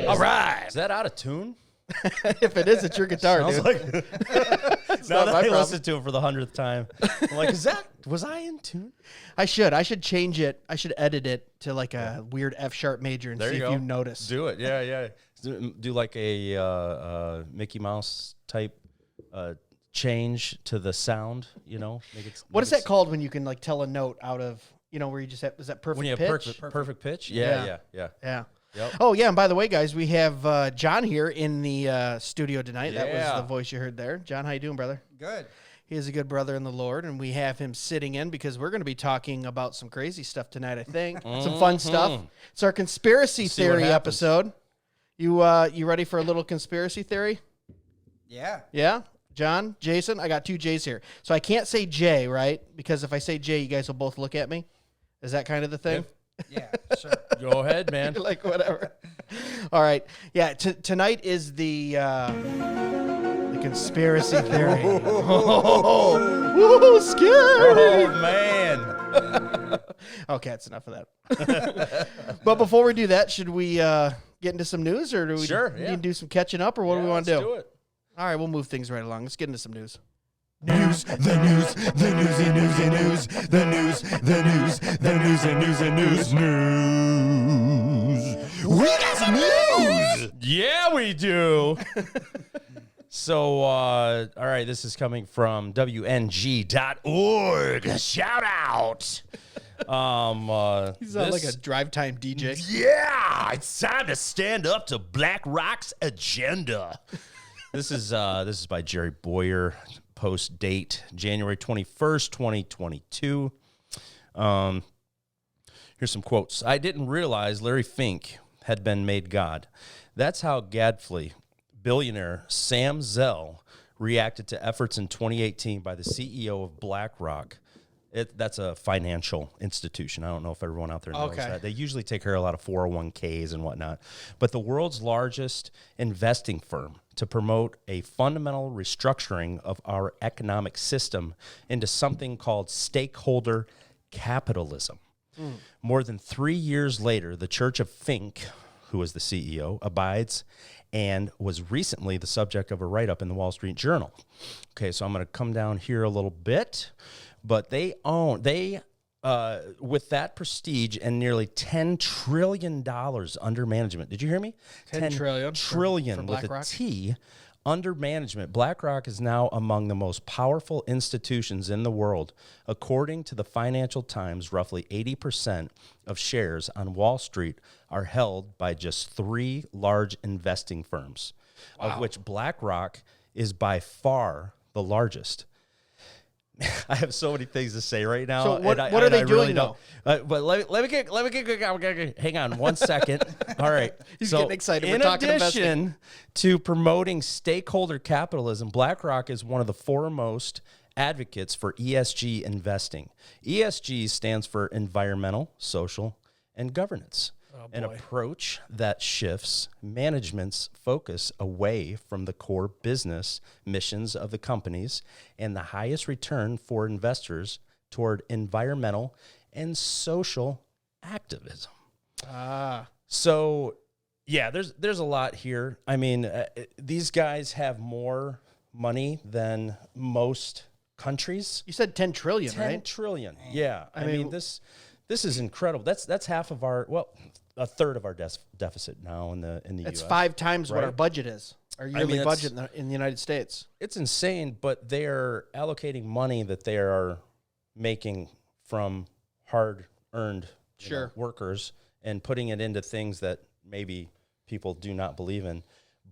All right. Is that out of tune? If it is, it's your guitar, Sounds dude. like now that I problem. listened to it for the 100th time, I'm like, was I in tune? I should change it. I should edit it to like a weird F sharp major and There see you if go. you notice. Do it. Yeah. Do like a Mickey Mouse type change to the sound, Make it, What is that called when you can like tell a note out of, where you just have, is that perfect when you have pitch? perfect pitch? Yeah. Yeah. Yep. Oh, yeah, and by the way, guys, we have John here in the studio tonight. That was Yeah. the voice you heard there. John, how you doing, brother? Good. He is a good brother in the Lord, and we have him sitting in because we're going to be talking about some crazy stuff tonight, I think. Some fun stuff. It's our conspiracy see what theory happens. episode. You ready for a little conspiracy theory? Yeah. Yeah? John, Jason, I got two J's here. So I can't say J, right? Because if I say J, you guys will both look at me. Is that kind of the thing? Yeah, sure. Go ahead, man. Like, whatever. All right. Yeah, tonight is the conspiracy theory. Woo, scary. Oh, man. Okay, that's enough of that. But before we do that, should we get into some news, or do we need to do some catching up, or what do we want to do? Let's do it. All right, we'll move things right along. Let's get into some news. News, the news, the newsy, newsy news, the news, the news, the newsy, newsy news, news. We got some news! Yeah, we do. So, all right, this is coming from WNG.org. Shout out. He's not like a drive time DJ. Yeah, it's time to stand up to BlackRock's agenda. This is by Jerry Boyer. Post date January 21st, 2022. Here's some quotes. I didn't realize Larry Fink had been made God. That's how Gadfly billionaire Sam Zell reacted to efforts in 2018 by the CEO of BlackRock. That's a financial institution. I don't know if everyone out there knows that. They usually take care of a lot of 401ks and whatnot. But the world's largest investing firm to promote a fundamental restructuring of our economic system into something called stakeholder capitalism. More than 3 years later, the Church of Fink, who was the CEO, abides and was recently the subject of a write-up in the Wall Street Journal. Okay, so I'm going to come down here a little bit. But with that prestige and nearly $10 trillion under management. Did you hear me? 10 trillion trillion for with a BlackRock? T under management. BlackRock is now among the most powerful institutions in the world. According to the Financial Times, roughly 80% of shares on Wall Street are held by just 3 large investing firms, of which BlackRock is by far the largest. I have so many things to say right now. So what are they doing, though? But let me get hang on 1 second. All right. He's getting excited. We're In talking addition to promoting stakeholder capitalism, BlackRock is one of the foremost advocates for ESG investing. ESG stands for environmental, social, and governance. An approach that shifts management's focus away from the core business missions of the companies and the highest return for investors toward environmental and social activism. So, yeah, there's a lot here. I mean, these guys have more money than most countries. You said 10 trillion, 10 right? trillion. Yeah. I mean, mean, this is incredible. That's half of our, a third of our deficit now in the That's US. 5 times what our right? budget is. Our yearly mean, budget in the United States. It's insane, but they're allocating money that they are making from hard-earned workers and putting it into things that maybe people do not believe in.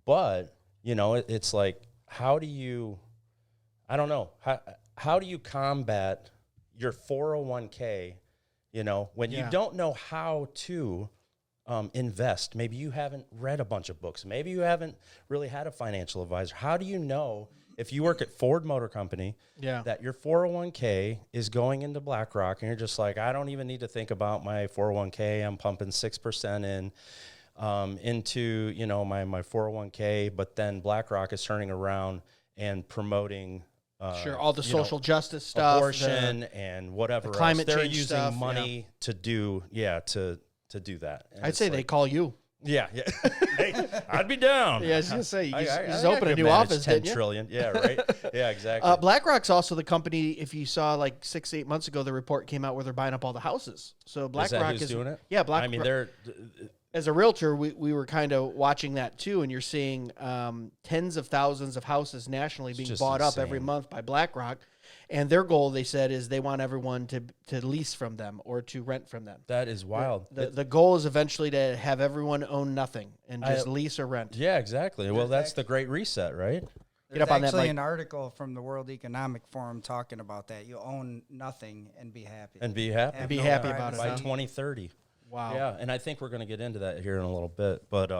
But, it's like, how do you combat your 401k, when you don't know how to invest? Maybe you haven't read a bunch of books. Maybe you haven't really had a financial advisor. How do you know if you work at Ford Motor Company that your 401k is going into BlackRock and you're just like, I don't even need to think about my 401k. I'm pumping 6% into my 401k, but then BlackRock is turning around and promoting all the social justice stuff, abortion and whatever climate else. They're change using stuff, money to do to do that. And I'd say they call you. Yeah. Hey, I'd be down. Yeah, I was gonna say you I just I opened a could new manage office, 10 didn't you? trillion. Yeah, right. Yeah, exactly. BlackRock's also the company. If you saw like 6-8 months ago, the report came out where they're buying up all the houses. So is that BlackRock who's is doing it? Yeah, I BlackRock. mean, they're As a realtor, we were kind of watching that too, and you're seeing tens of thousands of houses nationally being just bought up every insane. month by BlackRock, and their goal, they said, is they want everyone to lease from them or to rent from them. that is wild. The goal is eventually to have everyone own nothing and just lease or rent. Yeah, exactly. Well, that's the Great Reset, right? Get up There's on that, actually Mike. an article from the World Economic Forum talking about that. You own nothing and be happy. And be happy. Have be no happy about it, by huh? 2030. Wow. Yeah, and I think we're going to get into that here in a little bit, but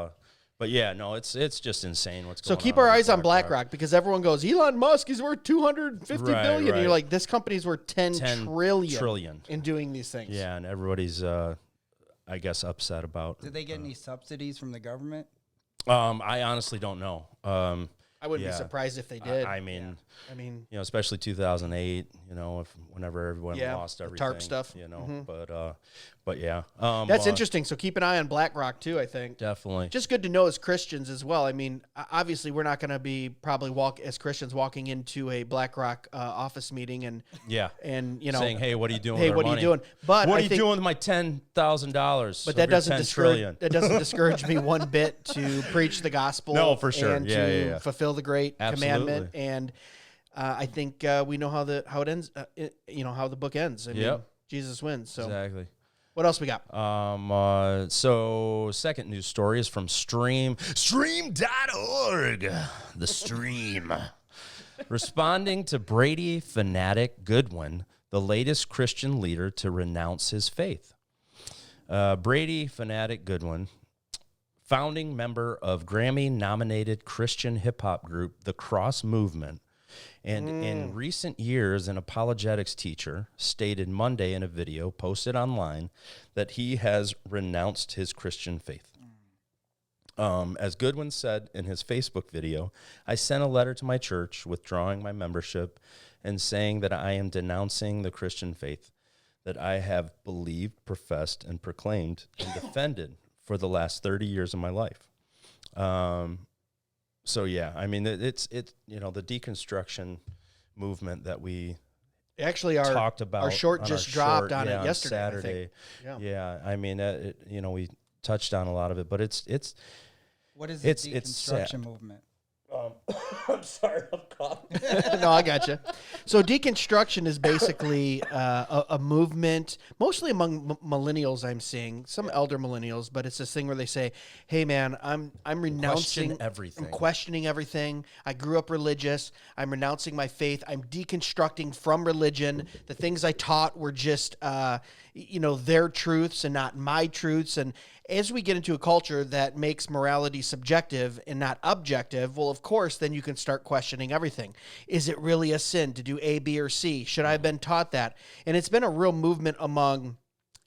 yeah, no, it's just insane what's So going on. keep our with eyes on BlackRock because everyone goes, Elon Musk is worth 250 Right, billion. And you're right. like, this company's worth 10 trillion, trillion. in doing these things. Yeah, and everybody's I guess upset about. Did they get any subsidies from the government? I honestly don't know. I wouldn't Yeah. be surprised if they did. I mean, I mean, especially 2008, whenever everyone Yeah, lost the everything, TARP stuff. but yeah. that's interesting. So keep an eye on BlackRock too, I think. Definitely. Just good to know as Christians as well. I mean, obviously we're not going to be probably as Christians walking into a BlackRock office meeting and Yeah. saying, Hey, what are you doing? hey, with our what are you money? doing? But What I are you think- doing with my $10,000? But that doesn't trillion. discourage me one bit to preach the gospel. No, for sure. And Yeah, to yeah, yeah. fulfill the great Absolutely. commandment. And I think we know how it ends. How the book ends. I mean, Yep. Jesus wins. So Exactly. what else we got? So second news story is from stream.org. The Stream. Responding to Brady fanatic Goodwin, the latest Christian leader to renounce his faith. Brady fanatic Goodwin, founding member of Grammy-nominated Christian hip-hop group The Cross Movement, and in recent years, an apologetics teacher, stated Monday in a video posted online that he has renounced his Christian faith. As Goodwin said in his Facebook video, I sent a letter to my church withdrawing my membership and saying that I am denouncing the Christian faith that I have believed, professed, and proclaimed and defended for the last 30 years of my life. So yeah, I mean, it's the deconstruction movement that we Actually, talked about. our short on just our dropped short, on yeah, it yesterday. I Saturday. think. Yeah, I mean, we touched on a lot of it, but it's What is the It's sad. deconstruction movement? I'm sorry, I'm coughing. No, I got you. So deconstruction is basically a movement, mostly among millennials. I'm seeing some elder millennials, but it's this thing where they say, "Hey, man, I'm renouncing Question everything. I'm questioning everything. I grew up religious. I'm renouncing my faith. I'm deconstructing from religion. The things I taught were just, their truths and not my truths." And as we get into a culture that makes morality subjective and not objective, well, of course, then you can start questioning everything. Is it really a sin to do A, B, or C? Should I have been taught that? And it's been a real movement among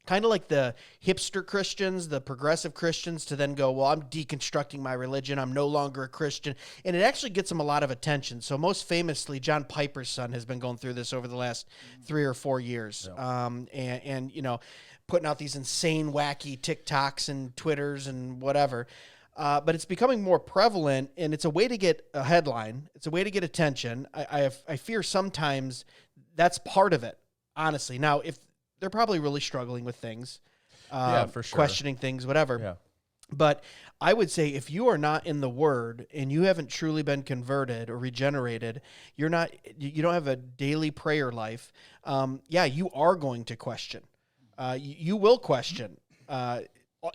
kind of like the hipster Christians, the progressive Christians, to then go, well, I'm deconstructing my religion. I'm no longer a Christian. And it actually gets them a lot of attention. So most famously, John Piper's son has been going through this over the last 3 or 4 years. And putting out these insane, wacky TikToks and Twitters and whatever. But it's becoming more prevalent, and it's a way to get a headline. It's a way to get attention. I fear sometimes that's part of it, honestly. Now, if they're probably really struggling with things, For sure. questioning things, whatever. Yeah. But I would say if you are not in the Word and you haven't truly been converted or regenerated, you don't have a daily prayer life. You are going to question. You will question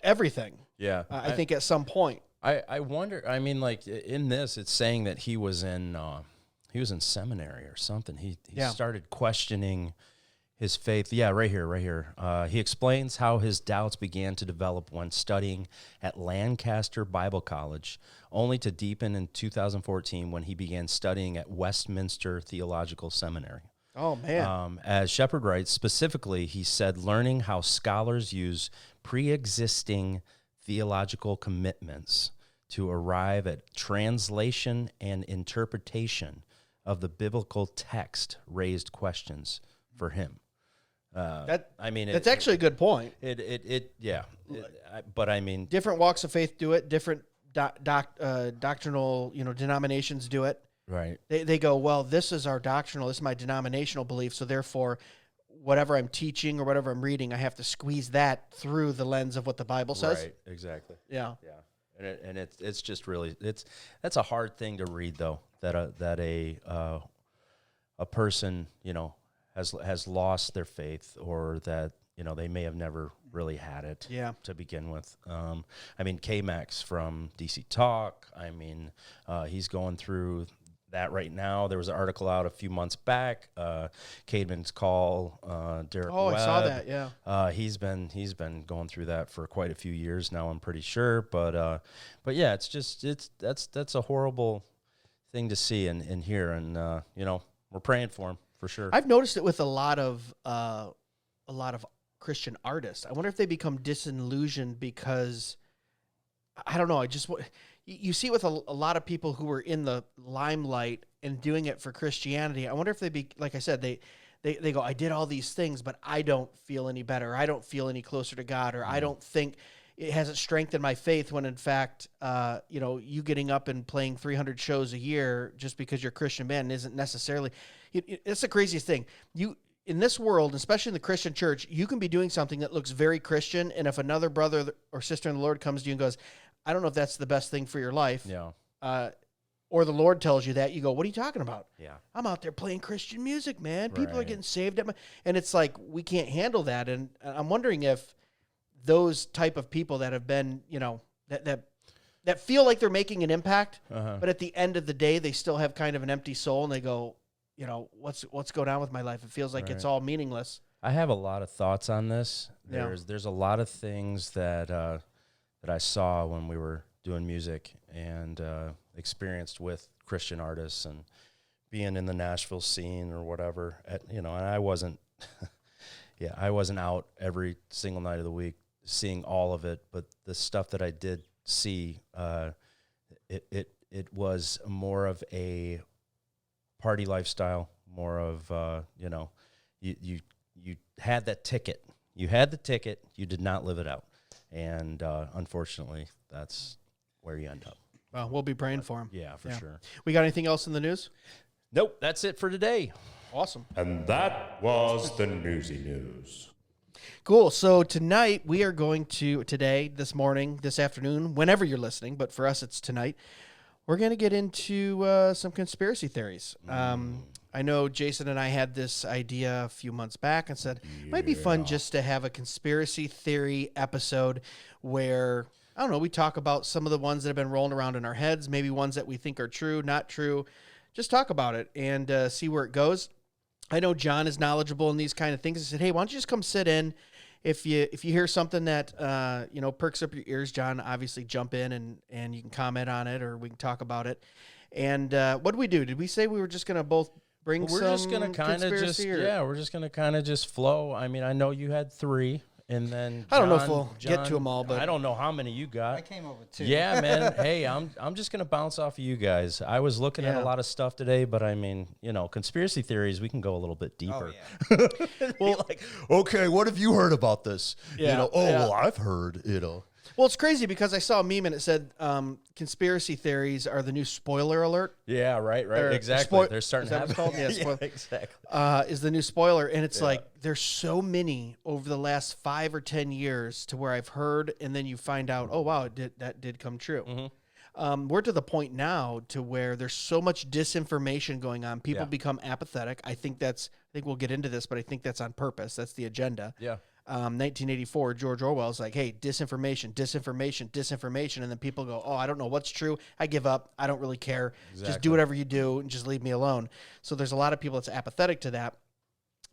everything. Yeah. I think at some point. I wonder. I mean, like in this, it's saying that he was in seminary or something. He started questioning his faith. Yeah, right here. He explains how his doubts began to develop when studying at Lancaster Bible College, only to deepen in 2014 when he began studying at Westminster Theological Seminary. Oh, man. As Shepard writes, specifically, he said, learning how scholars use pre-existing theological commitments to arrive at translation and interpretation of the biblical text raised questions for him. I mean, That's actually a good point. But I mean, Different walks of faith do it. Different doctrinal, denominations do it. right. They go, well, this is our doctrinal, this is my denominational belief, so therefore, whatever I'm teaching or whatever I'm reading, I have to squeeze that through the lens of what the Bible says. Right, exactly. Yeah. Yeah, and it's just really that's a hard thing to read though, that a person has lost their faith, or that they may have never really had it to begin with. I mean, K-Max from DC Talk, I mean, he's going through that right now. There was an article out a few months back, Caedmon's Call, Derek Webb. I saw that, yeah. He's been going through that for quite a few years now, I'm pretty sure. But yeah, that's a horrible thing to see and hear, and we're praying for him for sure. I've noticed it with a lot of Christian artists. I wonder if they become disillusioned because, I don't know, you see it with a lot of people who are in the limelight and doing it for Christianity. I wonder if like I said, they go, I did all these things, but I don't feel any better. I don't feel any closer to God, or I don't think it hasn't strengthened my faith, when in fact, you getting up and playing 300 shows a year just because you're a Christian band isn't necessarily, it's the craziest thing. In this world, especially in the Christian church, you can be doing something that looks very Christian, and if another brother or sister in the Lord comes to you and goes, I don't know if that's the best thing for your life, or the Lord tells you that, you go, what are you talking about? Yeah, I'm out there playing Christian music, man. People are getting saved and it's like, we can't handle that. And I'm wondering if those type of people that have been, that feel like they're making an impact, but at the end of the day, they still have kind of an empty soul, and they go, what's going on with my life? It feels like it's all meaningless. I have a lot of thoughts on this. Yeah. There's a lot of things that I saw when we were doing music and experienced with Christian artists and being in the Nashville scene or whatever. And I wasn't, I wasn't out every single night of the week seeing all of it, but the stuff that I did see, it was more of a party lifestyle, more of you had that ticket. You had the ticket. You did not live it out, and unfortunately, that's where you end up. Well, we'll be praying for him. Yeah, for sure. We got anything else in the news? Nope, that's it for today. Awesome. And that was the newsy news. Cool. So tonight we are going to, this morning, this afternoon, whenever you're listening, but for us it's tonight, we're going to get into some conspiracy theories. I know Jason and I had this idea a few months back and said, it might be fun just to have a conspiracy theory episode where, I don't know, we talk about some of the ones that have been rolling around in our heads, maybe ones that we think are true, not true. Just talk about it and see where it goes. I know John is knowledgeable in these kind of things. I said, hey, why don't you just come sit in? If you hear something that perks up your ears, John, obviously jump in and you can comment on it, or we can talk about it. And what did we do? Did we say we were just going to both bring we're some just gonna kind of we're just gonna kind of just flow. I mean, I know you had 3, and then I don't know if we'll get to them all, but I don't know how many you got. I came over too. Yeah, man. Hey, I'm just gonna bounce off of you guys. I was looking at a lot of stuff today, but I mean, conspiracy theories, we can go a little bit deeper. Oh, yeah. Well, okay, what have you heard about this? Yeah, well, I've heard, Well, it's crazy because I saw a meme and it said conspiracy theories are the new spoiler alert. Yeah, right, Or exactly. They're starting to is that have what it's called? Yeah, exactly. is the new spoiler, and it's like there's so many over the last 5 or 10 years to where I've heard, and then you find out, oh wow, that did come true. Mm-hmm. We're to the point now to where there's so much disinformation going on. People Yeah. become apathetic. I think we'll get into this, but I think that's on purpose. That's the agenda. Yeah. 1984, George Orwell's like, hey, disinformation, and then people go, oh, I don't know what's true. I give up. I don't really care. Just Exactly. do whatever you do and just leave me alone. So there's a lot of people that's apathetic to that.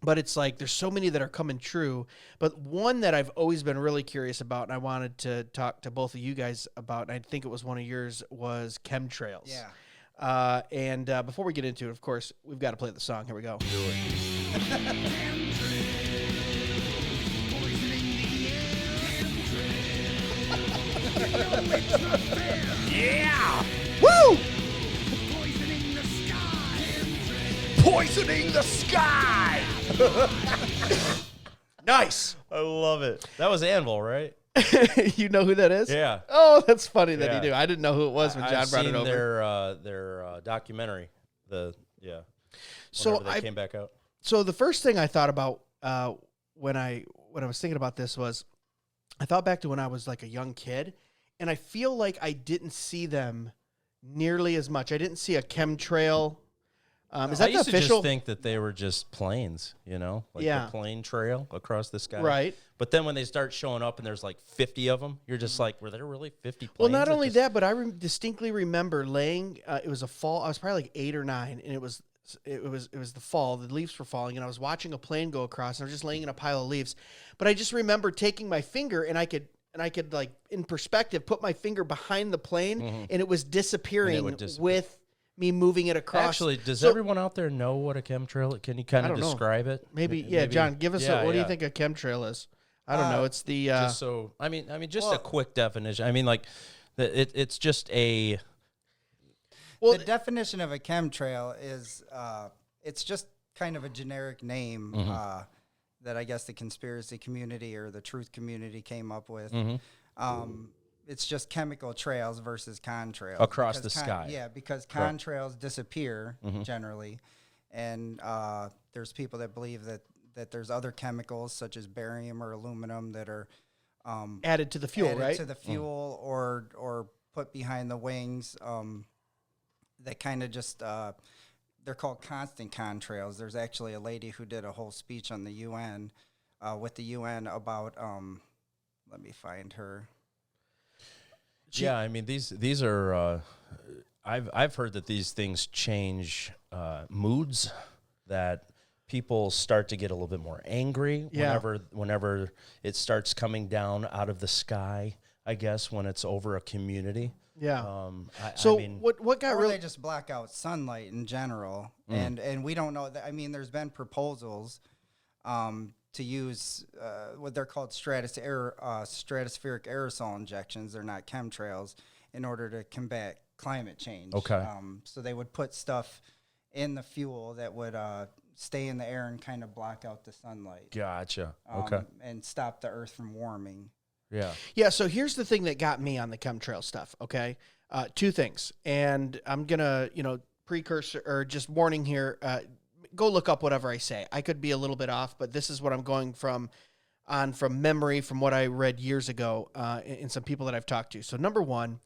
But it's like there's so many that are coming true. But one that I've always been really curious about, and I wanted to talk to both of you guys about, and I think it was one of yours, was chemtrails. Yeah. And before we get into it, of course, we've got to play the song. Here we go. Yeah! Woo! Poisoning the sky! Nice. I love it. That was Anvil, right? You know who that is? Yeah. Oh, that's funny that Yeah. you do. I didn't know who it was when John I've brought it seen over. their documentary. So Whenever they came back out. So the first thing I thought about when I was thinking about this was I thought back to when I was like a young kid, and I feel like I didn't see them nearly as much. I didn't see a chemtrail. Is that I used the to official? just think that they were just planes, like Yeah. the plane trail across the sky. Right. But then when they start showing up and there's like 50 of them, you're just like, were there really 50 planes? Well, not only just... that, but I distinctly remember laying. It was a fall. I was probably like 8 or 9, and it was the fall. The leaves were falling, and I was watching a plane go across, and I was just laying in a pile of leaves. But I just remember taking my finger, and I could like in perspective put my finger behind the plane, and it was disappearing with me moving it across. Actually, does everyone out there know what a chemtrail is? Can you kind of describe it? Maybe, John, give us what do you think a chemtrail is? I don't know. It's the just so I mean, just a quick definition. I mean, like it's just a. Well, the definition of a chemtrail is it's just kind of a generic name that I guess the conspiracy community or the truth community came up with. It's just chemical trails versus contrails. Across the sky. Yeah, because contrails disappear generally. And there's people that believe that there's other chemicals such as barium or aluminum that are added to the fuel, right? To the fuel or put behind the wings that kind of just they're called constant contrails. There's actually a lady who did a whole speech on the UN with the UN about let me find her. Yeah, I mean these are I've heard that these things change moods, that people start to get a little bit more angry whenever it starts coming down out of the sky, I guess, when it's over a community. Yeah. I mean, what got or really? They just block out sunlight in general, and we don't know that. I mean, there's been proposals to use what they're called stratospheric aerosol injections. They're not chemtrails, in order to combat climate change. Okay. So they would put stuff in the fuel that would stay in the air and kind of block out the sunlight. Gotcha. Okay. And stop the Earth from warming. Yeah. Yeah, so here's the thing that got me on the chemtrail stuff, okay? Two things. And I'm going to, precursor or just warning here, go look up whatever I say. I could be a little bit off, but this is what I'm going from memory, from what I read years ago, and some people that I've talked to. So number one,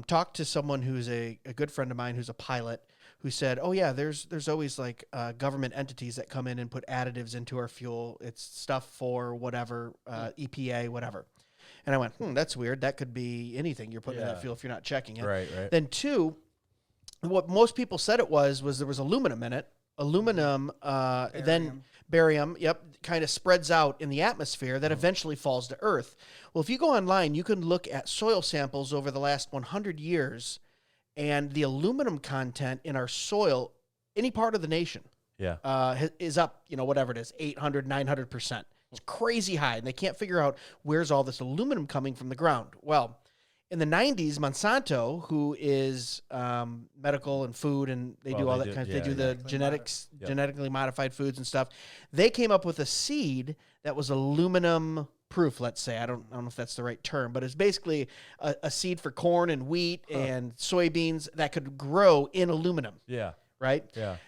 talked to someone who's a good friend of mine who's a pilot, who said, oh yeah, there's always like government entities that come in and put additives into our fuel. It's stuff for whatever, EPA, whatever. And I went, that's weird. That could be anything you're putting in that fuel if you're not checking it. Right. Then two, what most people said it was there was aluminum in it. Aluminum, then barium, kind of spreads out in the atmosphere that eventually falls to Earth. Well, if you go online, you can look at soil samples over the last 100 years, and the aluminum content in our soil, any part of the nation, is up, whatever it is, 800, 900%. It's crazy high, and they can't figure out where's all this aluminum coming from the ground. Well, in the 90s, Monsanto, who is medical and food, and they do all that kind of, they do the genetically modified foods and stuff. They came up with a seed that was aluminum proof, let's say. I don't know if that's the right term, but it's basically a seed for corn and wheat and soybeans that could grow in aluminum. Yeah. Right? Yeah.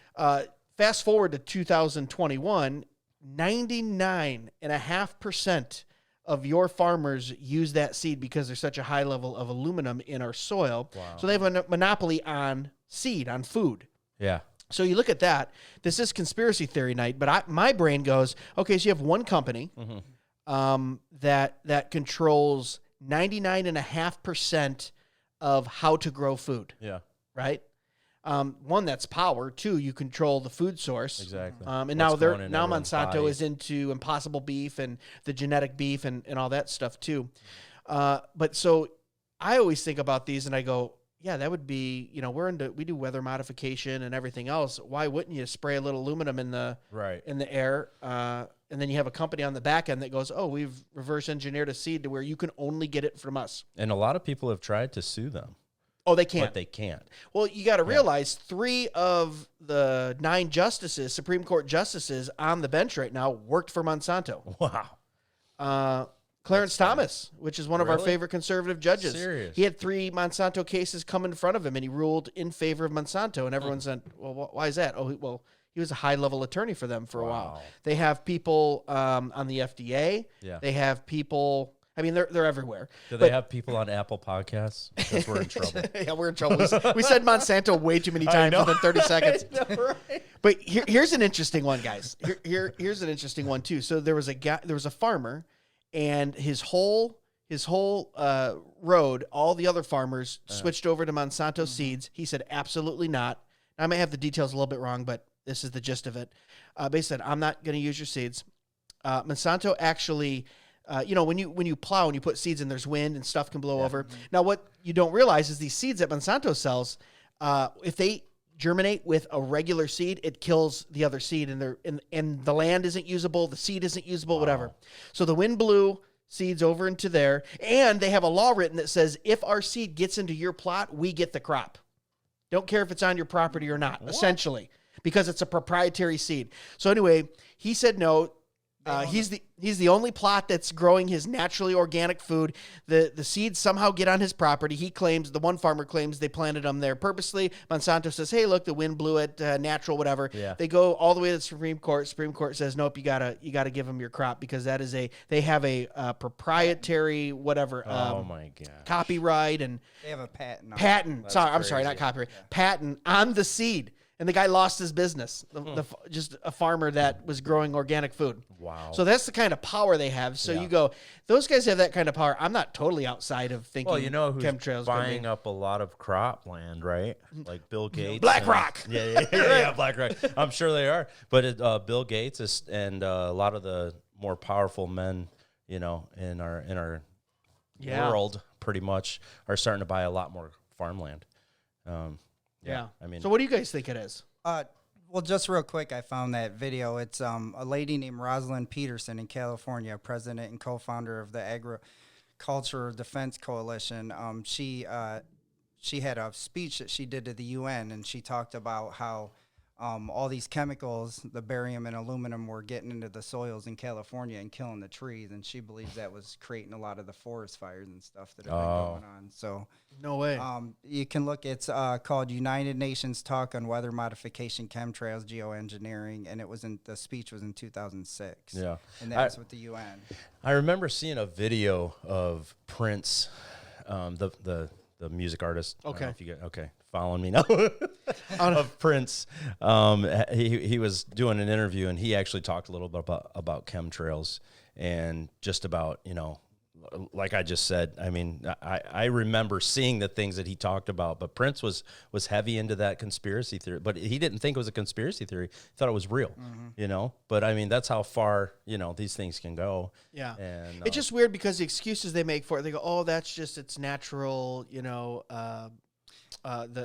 Fast forward to 2021, 99.5% of your farmers use that seed because there's such a high level of aluminum in our soil. Wow. So they have a monopoly on seed, on food. Yeah. So you look at that. This is conspiracy theory night, but my brain goes, okay, so you have one company that controls 99.5% of how to grow food. Yeah. Right? One, that's power. Two, you control the food source. Exactly. And now Monsanto is into Impossible beef and the genetic beef and all that stuff too. But so I always think about these and I go, yeah, that would be, we do weather modification and everything else. Why wouldn't you spray a little aluminum in the air? And then you have a company on the back end that goes, oh, we've reverse engineered a seed to where you can only get it from us. And a lot of people have tried to sue them. Oh, they can't. But they can't. Well, you got to realize 3 of the 9 justices, Supreme Court justices on the bench right now, worked for Monsanto. Wow. Clarence Thomas, which is one of our Really? favorite conservative judges. Serious? He had 3 Monsanto cases come in front of him, and he ruled in favor of Monsanto. And everyone said, well, why is that? Oh, well, he was a high-level attorney for them for a while. They have people on the FDA. Yeah. They have people... I mean, they're everywhere. Do they have people on Apple Podcasts? Because we're in trouble. Yeah, we're in trouble. We said Monsanto way too many times within 30 seconds. Right? But here's an interesting one, guys. Here's an interesting one too. So there was a farmer, and his whole road, all the other farmers switched over to Monsanto seeds. He said absolutely not. I may have the details a little bit wrong, but this is the gist of it. They said, I'm not going to use your seeds. Monsanto actually. When you plow and you put seeds in, there's wind and stuff can blow over. Now, what you don't realize is these seeds that Monsanto sells, if they germinate with a regular seed, it kills the other seed, and the land isn't usable, the seed isn't usable, whatever. So the wind blew seeds over into there, and they have a law written that says if our seed gets into your plot, we get the crop. Don't care if it's on your property or not, essentially, because it's a proprietary seed. So anyway, he said no. He's the only plot that's growing his naturally organic food. The seeds somehow get on his property. He claims, the one farmer claims they planted them there purposely. Monsanto says, hey, look, the wind blew it, natural, whatever. Yeah. They go all the way to the Supreme Court. Supreme Court says, nope, you gotta give them your crop because they have a proprietary whatever. Oh my God. Copyright and they have a patent. Not copyright. Yeah. Patent on the seed. And the guy lost his business, just a farmer that was growing organic food. Wow. So that's the kind of power they have. So you go, those guys have that kind of power. I'm not totally outside of thinking Well, you know who's chemtrails buying up a lot of cropland, right? Like Bill Gates. BlackRock. Yeah, BlackRock. I'm sure they are. But Bill Gates and a lot of the more powerful men, in our world, pretty much, are starting to buy a lot more farmland. Yeah. I mean, so what do you guys think it is? Well, just real quick, I found that video. It's a lady named Rosalind Peterson in California, president and co-founder of the Agricultural Defense Coalition. She had a speech that she did to the UN, and she talked about how all these chemicals, the barium and aluminum, were getting into the soils in California and killing the trees, and she believes that was creating a lot of the forest fires and stuff that have been going on. So no way. You can look. It's called United Nations Talk on Weather Modification, Chemtrails, Geoengineering, and the speech was in 2006. Yeah, and that's with the UN. I remember seeing a video of Prince, the music artist. Okay. Following me now. Of Prince. He was doing an interview, and he actually talked a little bit about chemtrails and just about, like I just said. I mean, I remember seeing the things that he talked about, but Prince was heavy into that conspiracy theory, but he didn't think it was a conspiracy theory. He thought it was real, but I mean, that's how far, these things can go. Yeah. And it's just weird because the excuses they make for it, they go, oh, that's just, it's natural,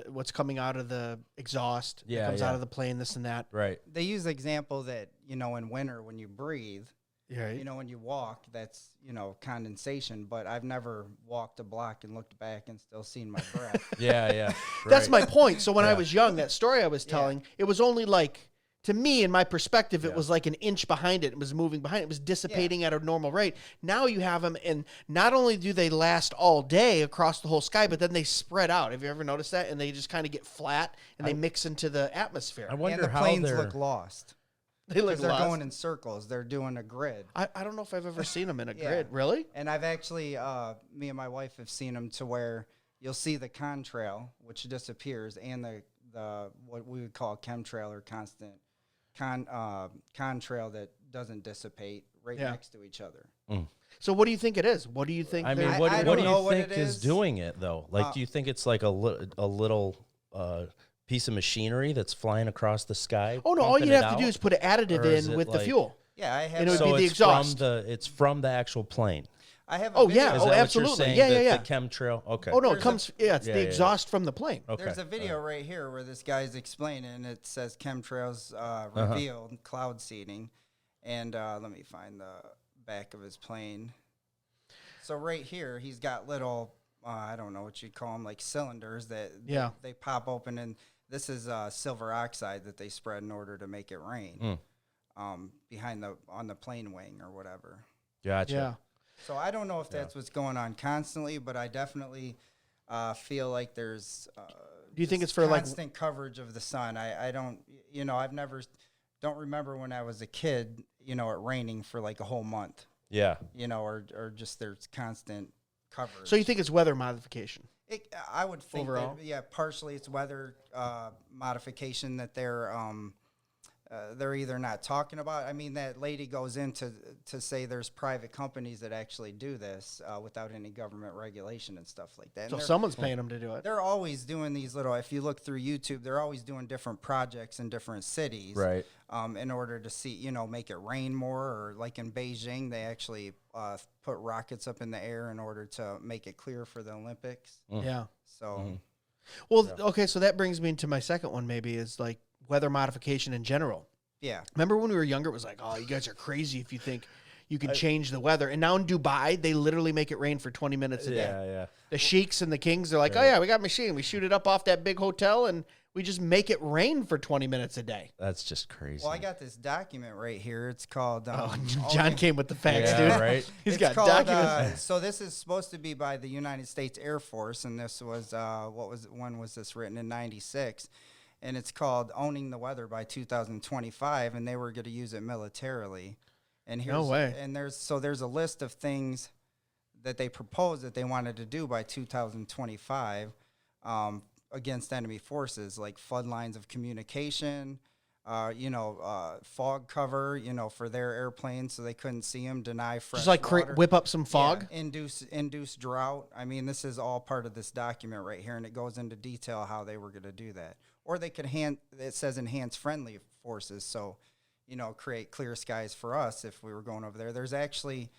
what's coming out of the exhaust, comes out of the plane, this and that. Right. They use the example that, in winter when you breathe, right. When you walk, that's, condensation, but I've never walked a block and looked back and still seen my breath. Yeah. Right. That's my point. So when I was young, that story I was telling, it was only like, to me, in my perspective, it was like an inch behind it. It was moving behind it. It was dissipating at a normal rate. Now you have them, and not only do they last all day across the whole sky, but then they spread out. Have you ever noticed that? And they just kind of get flat, and they mix into the atmosphere. I wonder and the how planes look lost. They look they're lost. going in circles. They're doing a grid. I don't know if I've ever seen them in a grid. Really? And I've actually, me and my wife have seen them to where you'll see the contrail, which disappears, and the what we would call chemtrail or constant contrail that doesn't dissipate next to each other. So what do you think it is? What do you think? I mean, what do you think is doing it though? Like, do you think it's like a little piece of machinery that's flying across the sky? Oh no! All you have to do is put an additive in with the fuel. Yeah, I have. And it would be the exhaust. It's from the actual plane. I have. Oh yeah! Oh, absolutely! Yeah. The chemtrail. Okay. Oh no! It comes. It's the exhaust from the plane. Okay. There's a video right here where this guy's explaining. It says chemtrails revealed cloud seeding, and let me find the back of his plane. So right here, he's got little I don't know what you'd call them, like cylinders that Yeah. they pop open, and this is silver oxide that they spread in order to make it rain behind on the plane wing or whatever. Gotcha. Yeah. So I don't know if that's what's going on constantly, but I definitely feel like there's Do you think it's for like constant coverage of the sun? I don't, don't remember when I was a kid, it raining for like a whole month, Yeah. or just there's constant coverage. So you think it's weather modification? I would think Overall? that, partially it's weather modification that they're either not talking about. I mean, that lady goes into to say there's private companies that actually do this without any government regulation and stuff like that. So And someone's paying them to do it. they're always doing these little, if you look through YouTube, they're always doing different projects in different cities. Right. In order to see, make it rain more, or like in Beijing, they actually put rockets up in the air in order to make it clear for the Olympics. Yeah. So, Well, okay, so that brings me into my second one maybe is like weather modification in general. yeah. Remember when we were younger, it was like, oh, you guys are crazy if you think you can change the weather. And now in Dubai, they literally make it rain for 20 minutes a day. Yeah. The sheiks and the kings, they're like, oh, yeah, we got a machine. We shoot it up off that big hotel, and we just make it rain for 20 minutes a day. That's just crazy. Well, I got this document right here. It's called. John came with the facts, Yeah, dude. right. He's It's got called, documents. so this is supposed to be by the United States Air Force, and this was when was this written? In '96, and it's called "Owning the Weather by 2025," and they were going to use it militarily. And here's, No way. And there's a list of things that they proposed that they wanted to do by 2025 against enemy forces, like flood lines of communication. Fog cover, for their airplanes so they couldn't see them, deny fresh Just like water. whip up some fog. Yeah, induce drought. I mean, this is all part of this document right here, and it goes into detail how they were going to do that. Or they could it says enhance friendly forces, so, create clear skies for us if we were going over there. There's actually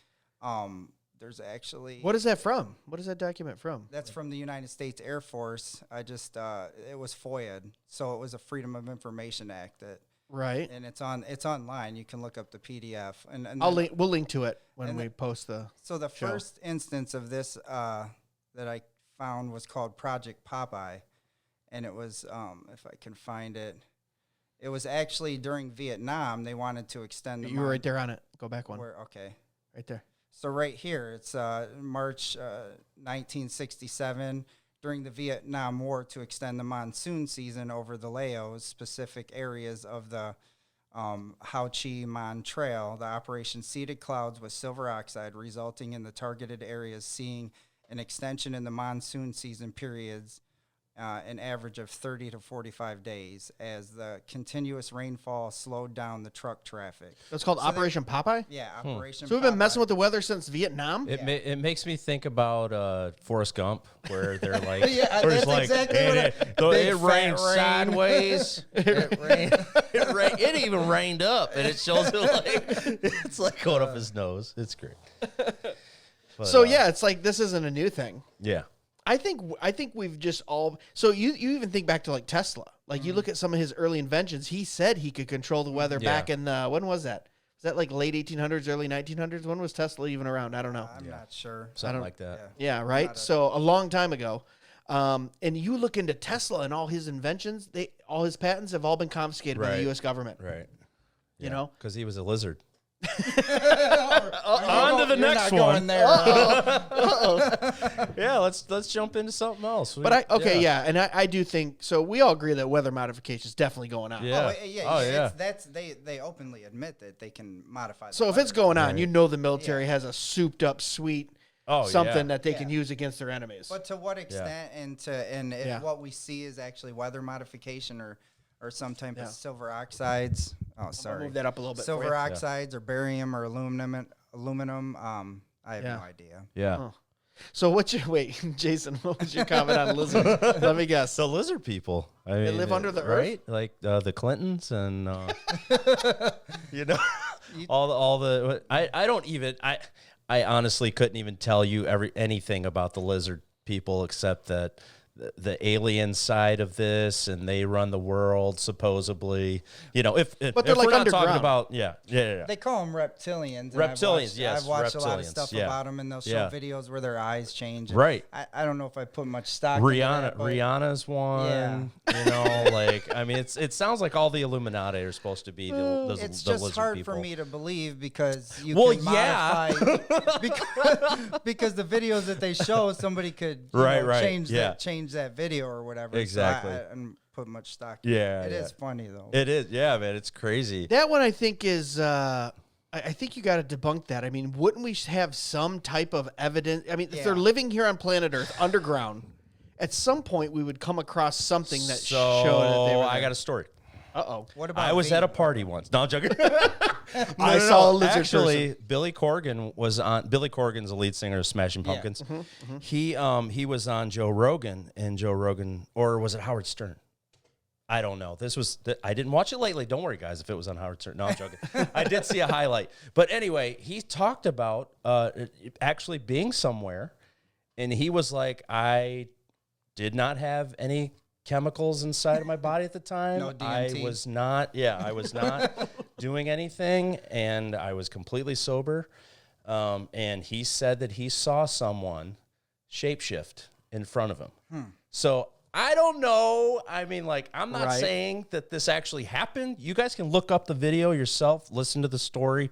What is that from? What is that document from? that's from the United States Air Force. I just it was FOIA'd, so it was a Freedom of Information Act Right. and it's online. You can look up the PDF, and We'll link to it when and we post the. So the show. first instance of this that I found was called Project Popeye, and it was if I can find it, it was actually during Vietnam. They wanted to extend the. You were right there on it. Go back one. Okay. Right there. So right here, it's March 1967, during the Vietnam War, to extend the monsoon season over the Laos, specific areas of the Ho Chi Minh Trail. The operation seeded clouds with silver oxide, resulting in the targeted areas seeing an extension in the monsoon season periods, an average of 30 to 45 days, as the continuous rainfall slowed down the truck traffic. That's called Operation Popeye? Yeah, Operation So we've been Popeye. messing with the weather since Vietnam? It makes me think about Forrest Gump, where they're like, Yeah, where it's that's like, exactly and what it big rained fat rain. sideways. It even rained up, and it shows it like it's like going up his nose. It's great. But, So yeah, it's like this isn't a new thing. yeah. I think we've just all. So you even think back to like Tesla. Like you look at some of his early inventions. He said he could control the weather Yeah. back in the, when was that? Was that like late 1800s, early 1900s? When was Tesla even around? I don't know. I'm not sure. Something like that. Yeah, right. So a long time ago. And you look into Tesla and all his inventions. All his patents have all been confiscated by the Right. U.S. government. Right. You know. Because he was a lizard. On to the next not one. Going there. Yeah, let's jump into something else. But and I do think so. We all agree that weather modification is definitely going on. Yeah. They openly admit that they can modify. So if it's going on, you know the military has a souped up sweet something that they can use against their enemies. But to what extent, and if Yeah. what we see is actually weather modification or some type of silver oxides. Oh, sorry. move that up a little bit for Silver you. oxides or barium or aluminum. I have no idea. Yeah. Oh. So Jason, what was your comment on lizards? Let me guess. So lizard people, I mean, live under the right? Like the Clintons and all the. I don't even. I honestly couldn't even tell you anything about the lizard people except that the alien side of this, and they run the world supposedly. You know, if they're if like we're not talking underground. about they call them reptilians. And Reptilians, yes, I've watched a lot of reptilians, stuff yeah. about them, and they'll show Yeah. videos where their eyes change. And Right. I don't know if I put much stock into that, but Rihanna's one. You know, like, I mean, it sounds like all the Illuminati are supposed to be those it's the just lizard hard people. for me to believe because you Well, can yeah. modify because the videos that they show, somebody could change that video or whatever. Exactly. So I didn't put much stock. Yeah, It yeah. is funny though. It is, yeah, man. It's crazy. That one I think is. I think you got to debunk that. I mean, wouldn't we have some type of evidence? I mean, if they're Yeah. living here on planet Earth underground, at some point we would come across something that So showed that they were. I got a story. Uh-oh. What about I was at a vegan? party once. No, I'm joking. I saw a lizard Actually, person. Billy Corgan was on. Billy Corgan's the lead singer of Smashing Pumpkins. He was on Joe Rogan, or was it Howard Stern? I don't know. I didn't watch it lately. Don't worry, guys, if it was on Howard Stern. No, I'm joking. I did see a highlight. But anyway, he talked about actually being somewhere, and he was like, I did not have any chemicals inside of my body at the time. No DMT. I was not doing anything, and I was completely sober. And he said that he saw someone shapeshift in front of him. So I don't know. I mean, like, I'm not Right. saying that this actually happened. You guys can look up the video yourself, listen to the story.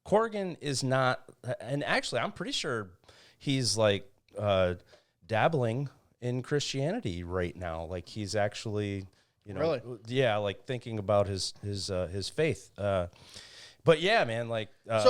Corgan is not, and actually, I'm pretty sure he's like dabbling in Christianity right now. Like, he's actually, you know, Really? yeah, like thinking about his faith. But yeah, man, like But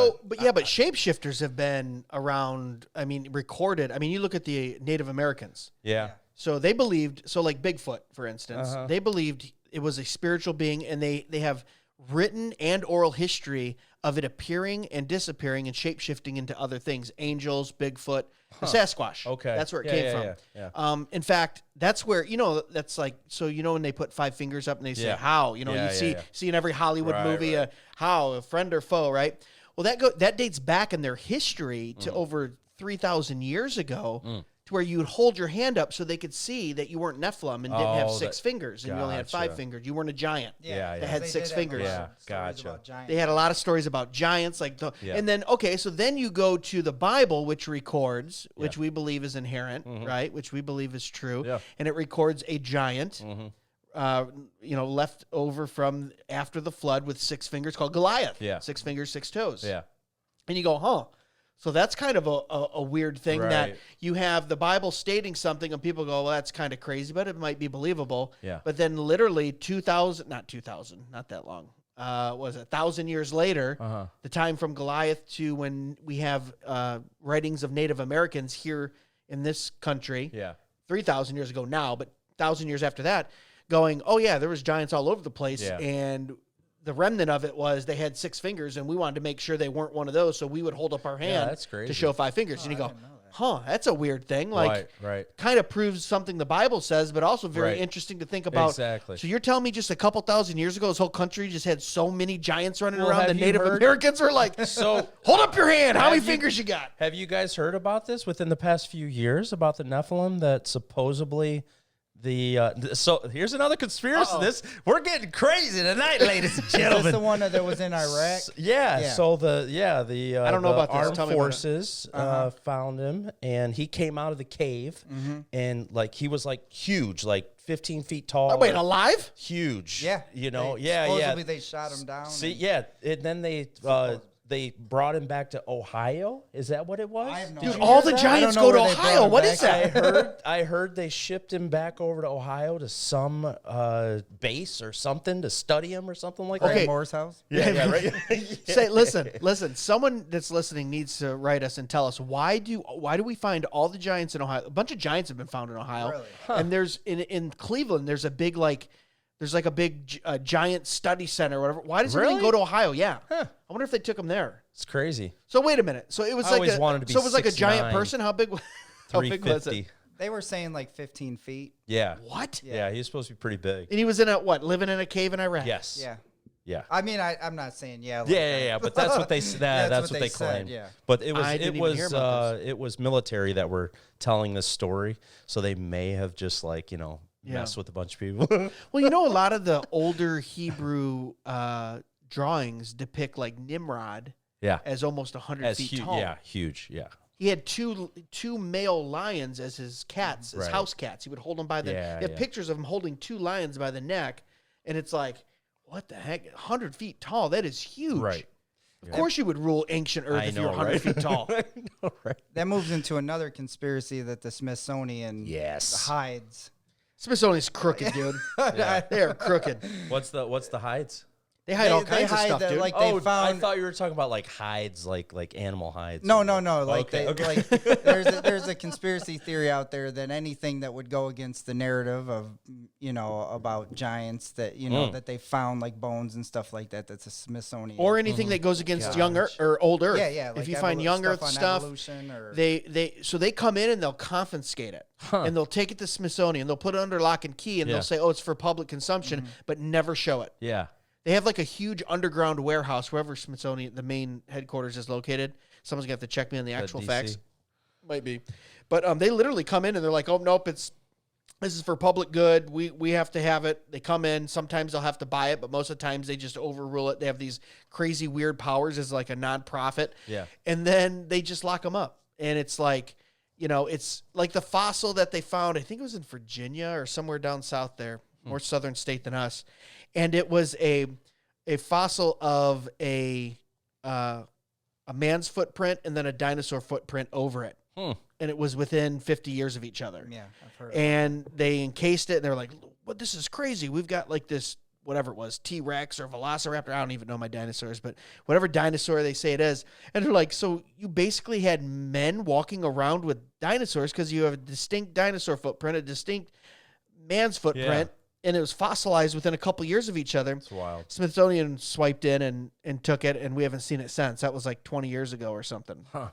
shapeshifters have been around. I mean, recorded. I mean, you look at the Native Americans. yeah. So they believed. So like Bigfoot, for instance, Uh-huh. they believed it was a spiritual being, and they have written and oral history of it appearing and disappearing and shapeshifting into other things. Angels, Bigfoot, the Sasquatch. Okay. That's where it Yeah, came yeah, from. yeah. In fact, that's where, that's like, so when they put 5 fingers up and they say Yeah. how, Yeah, you yeah. see in every Hollywood Right, movie, right. how, a friend or foe, right? Well, that dates back in their history to over 3,000 years ago, to where you would hold your hand up so they could see that you weren't Nephilim and didn't have Oh, 6 fingers, and you only had 5 gotcha. fingers. You weren't a giant. Yeah, They had They 6 did have a fingers. lot Yeah, of stories gotcha. about giants. They had a lot of stories about giants, Yeah. and then so then you go to the Bible, which records, which we believe is inherent, right? Which we believe is true, Yeah. and it records a giant, left over from after the flood with 6 fingers, called Goliath. Yeah. 6 fingers, 6 toes. Yeah. And you go, huh? So that's kind of a weird thing that Right. you have the Bible stating something and people go, well, that's kind of crazy, but it might be believable. Yeah. But then literally not that long, was 1,000 years later, the time from Goliath to when we have writings of Native Americans here in this country, Yeah. 3,000 years ago now, but 1,000 years after that, going, oh yeah, there was giants all over the place, Yeah. and the remnant of it was they had 6 fingers, and we wanted to make sure they weren't one of those, so we would hold up our hand that's crazy. to show 5 fingers. And you go, that's a weird thing. Like, right. kind of proves something the Bible says, but also very Right. interesting to think about. Exactly. So you're telling me just a couple thousand years ago, this whole country just had so many giants running Well, around, the have you Native heard- Americans were like, So hold up your hand. How many Have you- fingers you got? have you guys heard about this within the past few years about the Nephilim that supposedly so here's another conspiracy. We're getting crazy tonight, ladies and Is this gentlemen. the one that was in Iraq? Yeah, Yeah. so the I don't know the about this. armed Tell me about it. forces found him, and he came out of the cave, and like he was like huge, like 15 feet tall. Oh, wait, alive? Huge. Yeah. Supposedly they shot him down. See, yeah, and then they brought him back to Ohio. Is that what it was? I have no Dude, idea. all the I don't giants know go to where they brought Ohio. him What back. is that? I heard they shipped him back over to Ohio to some base or something to study him or something like Okay. that. Moore's house? Yeah, right. Say, listen. Someone that's listening needs to write us and tell us why do we find all the giants in Ohio? A bunch of giants have been found in Ohio, Really? and there's in Cleveland. There's a big a big giant study center or whatever. Why does everything Really? go to Ohio? Yeah, I wonder if they took them there. It's crazy. So wait a minute. So it was I like always wanted to be so it was like a giant 6'9", person. How big? How big was 350. it? They were saying like 15 feet. Yeah. What? Yeah, he was supposed to be pretty big. And he was in living in a cave in Iraq. Yes. Yeah. Yeah. I mean, I'm not saying yeah. Like Yeah. But that's what they that's what they said, claim. yeah. But it was military that were telling this story, so they may have just like messed with a bunch of people. Well, a lot of the older Hebrew drawings depict like Nimrod as almost 100 feet tall. Yeah, huge. Yeah. He had two male lions as his cats, as house cats. He would hold them by the. They have pictures of him holding 2 lions by the neck, and it's like, what the heck? 100 feet tall. That is huge. Right. Of course, you would rule ancient Earth if you're 100 feet tall. I know, right? That moves into another conspiracy that the Smithsonian hides. Smithsonian's crooked, dude. They are crooked. What's the hides? They hide all kinds of stuff, dude. Like they found. I thought you were talking about like hides, like animal hides. No. Like okay. there's a conspiracy theory out there that anything that would go against the narrative of about giants that that they found like bones and stuff like that. That's a Smithsonian. Or anything that goes against young Earth or old Earth. Yeah. Like if you find young Earth stuff, they come in and they'll confiscate it, and they'll take it to Smithsonian. They'll put it under lock and key, and they'll say, "Oh, it's for public consumption," but never show it. Yeah. They have like a huge underground warehouse wherever Smithsonian, the main headquarters, is located. Someone's gonna have to check me on the actual facts. Might be, but they literally come in and they're like, "Oh nope, this is for public good. We have to have it." They come in. Sometimes they'll have to buy it, but most of the times they just overrule it. They have these crazy weird powers as like a nonprofit. Yeah, and then they just lock them up. And it's like, it's like the fossil that they found. I think it was in Virginia or somewhere down south there, more southern state than us. And it was a fossil of a man's footprint and then a dinosaur footprint over it. And it was within 50 years of each other. Yeah, I've heard. And they encased it, and they're like, "What? This is crazy. We've got like this, whatever it was, T-Rex or Velociraptor. I don't even know my dinosaurs, but whatever dinosaur they say it is." And they're like, "So you basically had men walking around with dinosaurs because you have a distinct dinosaur footprint, a distinct man's footprint." Yeah. And it was fossilized within a couple years of each other. It's wild. Smithsonian swiped in and took it, and we haven't seen it since. That was like 20 years ago or something. Huh.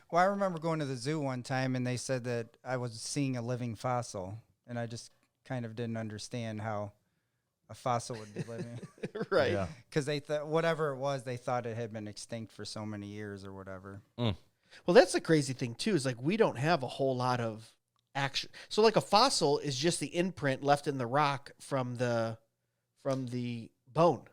Well, I remember going to the zoo one time, and they said that I was seeing a living fossil, and I just kind of didn't understand how a fossil would be living. Right. Because they thought, whatever it was, they thought it had been extinct for so many years or whatever. Well, that's the crazy thing, too, is like we don't have a whole lot of action. So like a fossil is just the imprint left in the rock from the bone.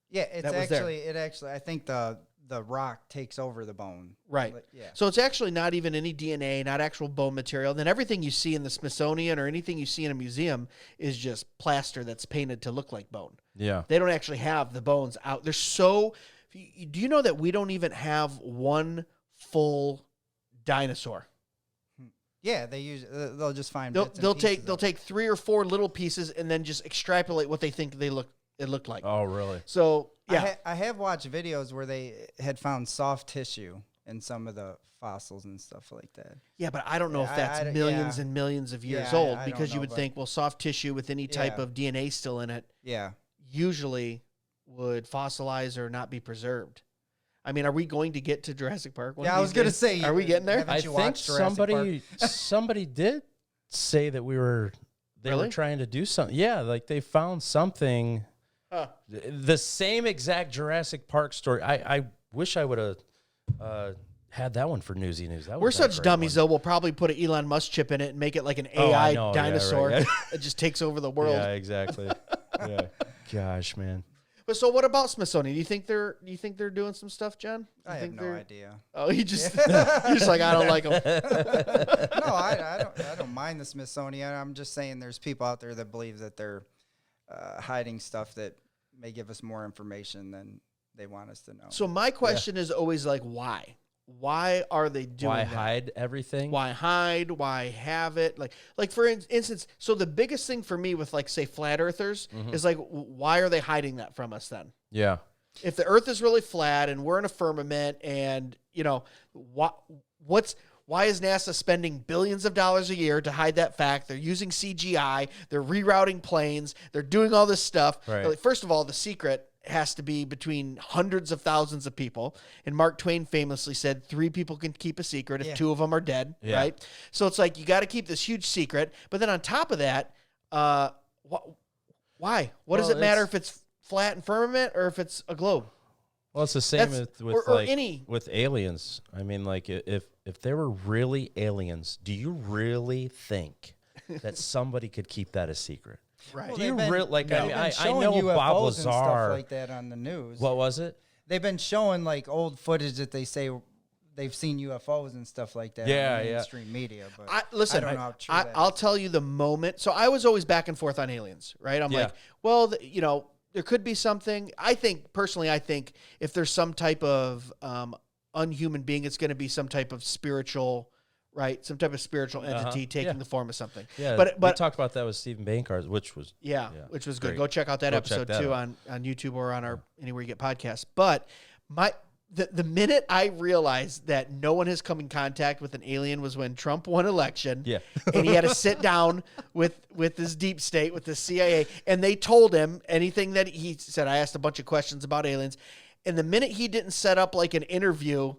Yeah, it actually I think the rock takes over the bone. Right. Yeah. So it's actually not even any DNA, not actual bone material. Then everything you see in the Smithsonian or anything you see in a museum is just plaster that's painted to look like bone. Yeah. They don't actually have the bones out. They're so. Do you know that we don't even have one full dinosaur? Yeah, they'll just find. They'll take 3 or 4 little pieces and then just extrapolate what they think it looked like. Oh, really? So yeah, I have watched videos where they had found soft tissue in some of the fossils and stuff like that. Yeah, but I don't know if that's millions and millions of years old, because you would think, well, soft tissue with any type of DNA still in it, usually would fossilize or not be preserved. I mean, are we going to get to Jurassic Park? I was going to say. Are we getting there? I think somebody did say that they were trying to do something. Yeah, like they found something. The same exact Jurassic Park story. I wish I would have had that one for Newsy News. We're such dummies, though. We'll probably put an Elon Musk chip in it and make it like an AI dinosaur. Yeah, right, It just takes over the world. Yeah, exactly. Yeah. Gosh, man. But so what about Smithsonian? Do you think they're doing some stuff, John? I have no idea. Oh, you're just like, I don't like them. No, I don't mind the Smithsonian. I'm just saying there's people out there that believe that they're hiding stuff that may give us more information than they want us to know. So my question is always like, why? Why are they doing that? Why hide everything? Why hide? Why have it? Like for instance, so the biggest thing for me with, like, say, flat earthers is like, why are they hiding that from us then? Yeah. If the earth is really flat and we're in a firmament and, why is NASA spending billions of dollars a year to hide that fact? They're using CGI. They're rerouting planes. They're doing all this stuff. Right. Like, first of all, the secret has to be between hundreds of thousands of people. And Mark Twain famously said 3 people can keep a secret if 2 of them are dead, right? So it's like you got to keep this huge secret. But then on top of that, why? What does it matter if it's flat and firmament or if it's a globe. Well, it's the same with or any with aliens. I mean, like if there were really aliens, do you really think that somebody could keep that a secret? right. Well, Do you they've been- really like? they've I mean, been I showing know UFOs Bob and stuff Lazar. like that on the news. What was it? They've been showing like old footage that they say they've seen UFOs and stuff like that Yeah, on the yeah. mainstream media. But Listen, I don't know how true that I'll is. tell you the moment. So I was always back and forth on aliens, right? I'm Yeah. like, well, you know, there could be something. I think if there's some type of unhuman being, it's going to be some type of spiritual, right? Some type of spiritual entity taking Yeah. the form of something. Yeah, but we talked about that with Stephen Bankard, which was which was good. great. Go check out that Go episode check that too out. on YouTube or on our anywhere you get podcasts. But the minute I realized that no one has come in contact with an alien was when Trump won election. Yeah. And he had to sit down with his deep state, with the CIA, and they told him anything that he said. I asked a bunch of questions about aliens. And the minute he didn't set up like an interview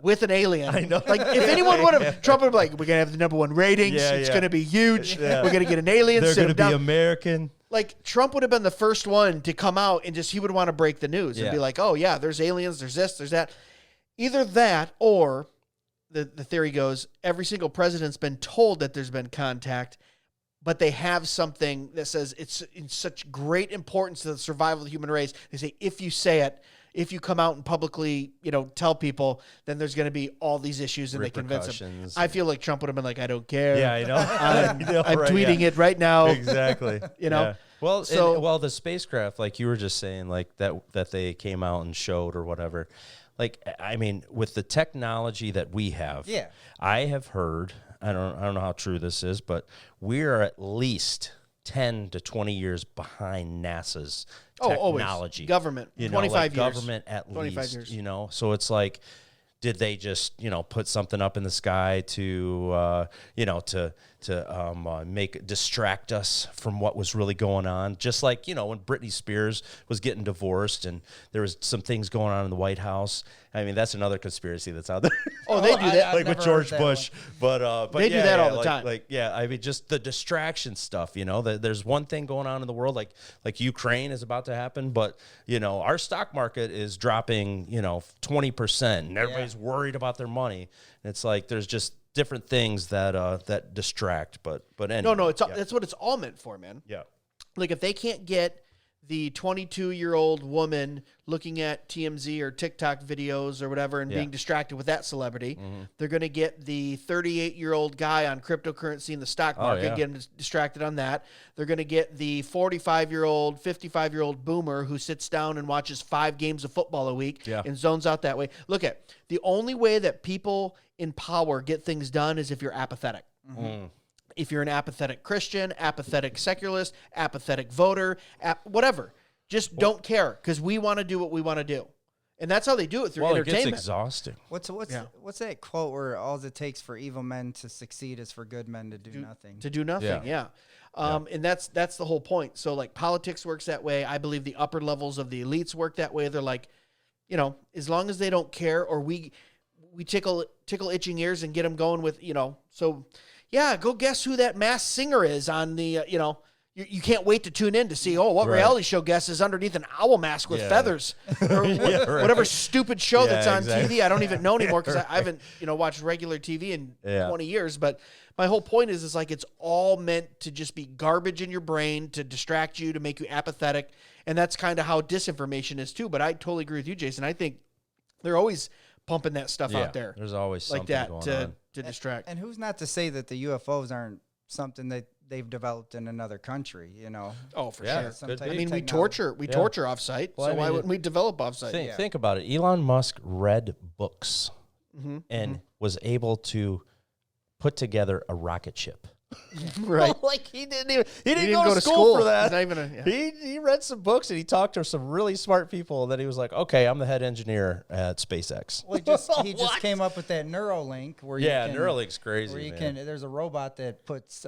with an alien, I know. Like if anyone would have, Trump would be like, we're going to have the #1 ratings. Yeah, It's yeah. going to be huge. Yeah. We're going to get an alien. they're sit going to him be down. American. Like Trump would have been the first one to come out and he would want to break the news and Yeah. be like, oh yeah, there's aliens, there's this, there's that. Either that or the theory goes, every single president's been told that there's been contact, but they have something that says it's in such great importance to the survival of the human race. They say, if you say it, if you come out and publicly, tell people, then there's going to be all these issues and they convince them. Repercussions. I feel like Trump would have been like, I don't care. Yeah, I know. I'm tweeting it right now. Exactly. know? Well, So- the spacecraft, like you were just saying, like that they came out and showed or whatever. Like, I mean, with the technology that we have, Yeah. I have heard. I don't know how true this is, but we are at least 10 to 20 years behind NASA's Always. technology. Government, You know, 25 like years. government at 25 least. years. You know, so it's like, did they just put something up in the sky to distract us from what was really going on? Just like when Britney Spears was getting divorced and there was some things going on in the White House. I mean, that's another conspiracy that's out there. Oh, they do that. I've like with never George heard that Bush, but They do that all the time. I mean, just the distraction stuff. There's one thing going on in the world, like Ukraine is about to happen, but our stock market is dropping 20%, and everybody's worried about their money. And it's like there's just different things that distract. But anyway, No, that's what it's all meant for, man. yeah. Like if they can't get the 22-year-old woman looking at TMZ or TikTok videos or whatever and being distracted with that celebrity, they're going to get the 38-year-old guy on cryptocurrency in the stock market, get him distracted on that. They're going to get the 45-year-old, 55-year-old boomer who sits down and watches 5 games of football a week and zones out that way. Look at the only way that people in power get things done is if you're apathetic. If you're an apathetic Christian, apathetic secularist, apathetic voter, whatever, just don't care because we want to do what we want to do. And that's how they do it through Well, it entertainment. gets exhausting. What's that quote where all it takes for evil men to succeed is for good men to do nothing? To do nothing, Yeah. And that's the whole point. So like politics works that way. I believe the upper levels of the elites work that way. They're like, as long as they don't care, or we tickle itching ears and get them going with, so yeah, go guess who that masked singer is on the, you can't wait to tune in to see, what reality show guest is underneath an owl mask with feathers or whatever stupid show that's on TV. I don't even know anymore because I haven't, watched regular TV in 20 years. But my whole point is like it's all meant to just be garbage in your brain, to distract you, to make you apathetic. And that's kind of how disinformation is too. But I totally agree with you, Jason. I think they're always pumping that stuff out there. There's always like something that going on. to distract. And who's not to say that the UFOs aren't something that they've developed in another country? Oh, for Yeah, sure. Some could type be. I of mean, we technology. torture offsite, Well, so I mean, why wouldn't we develop offsite? Think about it. Elon Musk read books and was able to put together a rocket ship. Right. Like he didn't didn't go to school for that. He's not even He read some books and he talked to some really smart people. And then he was like, okay, I'm the head engineer at SpaceX. Well, he just came up with that Neuralink where Neuralink's crazy. where you man. there's a robot that puts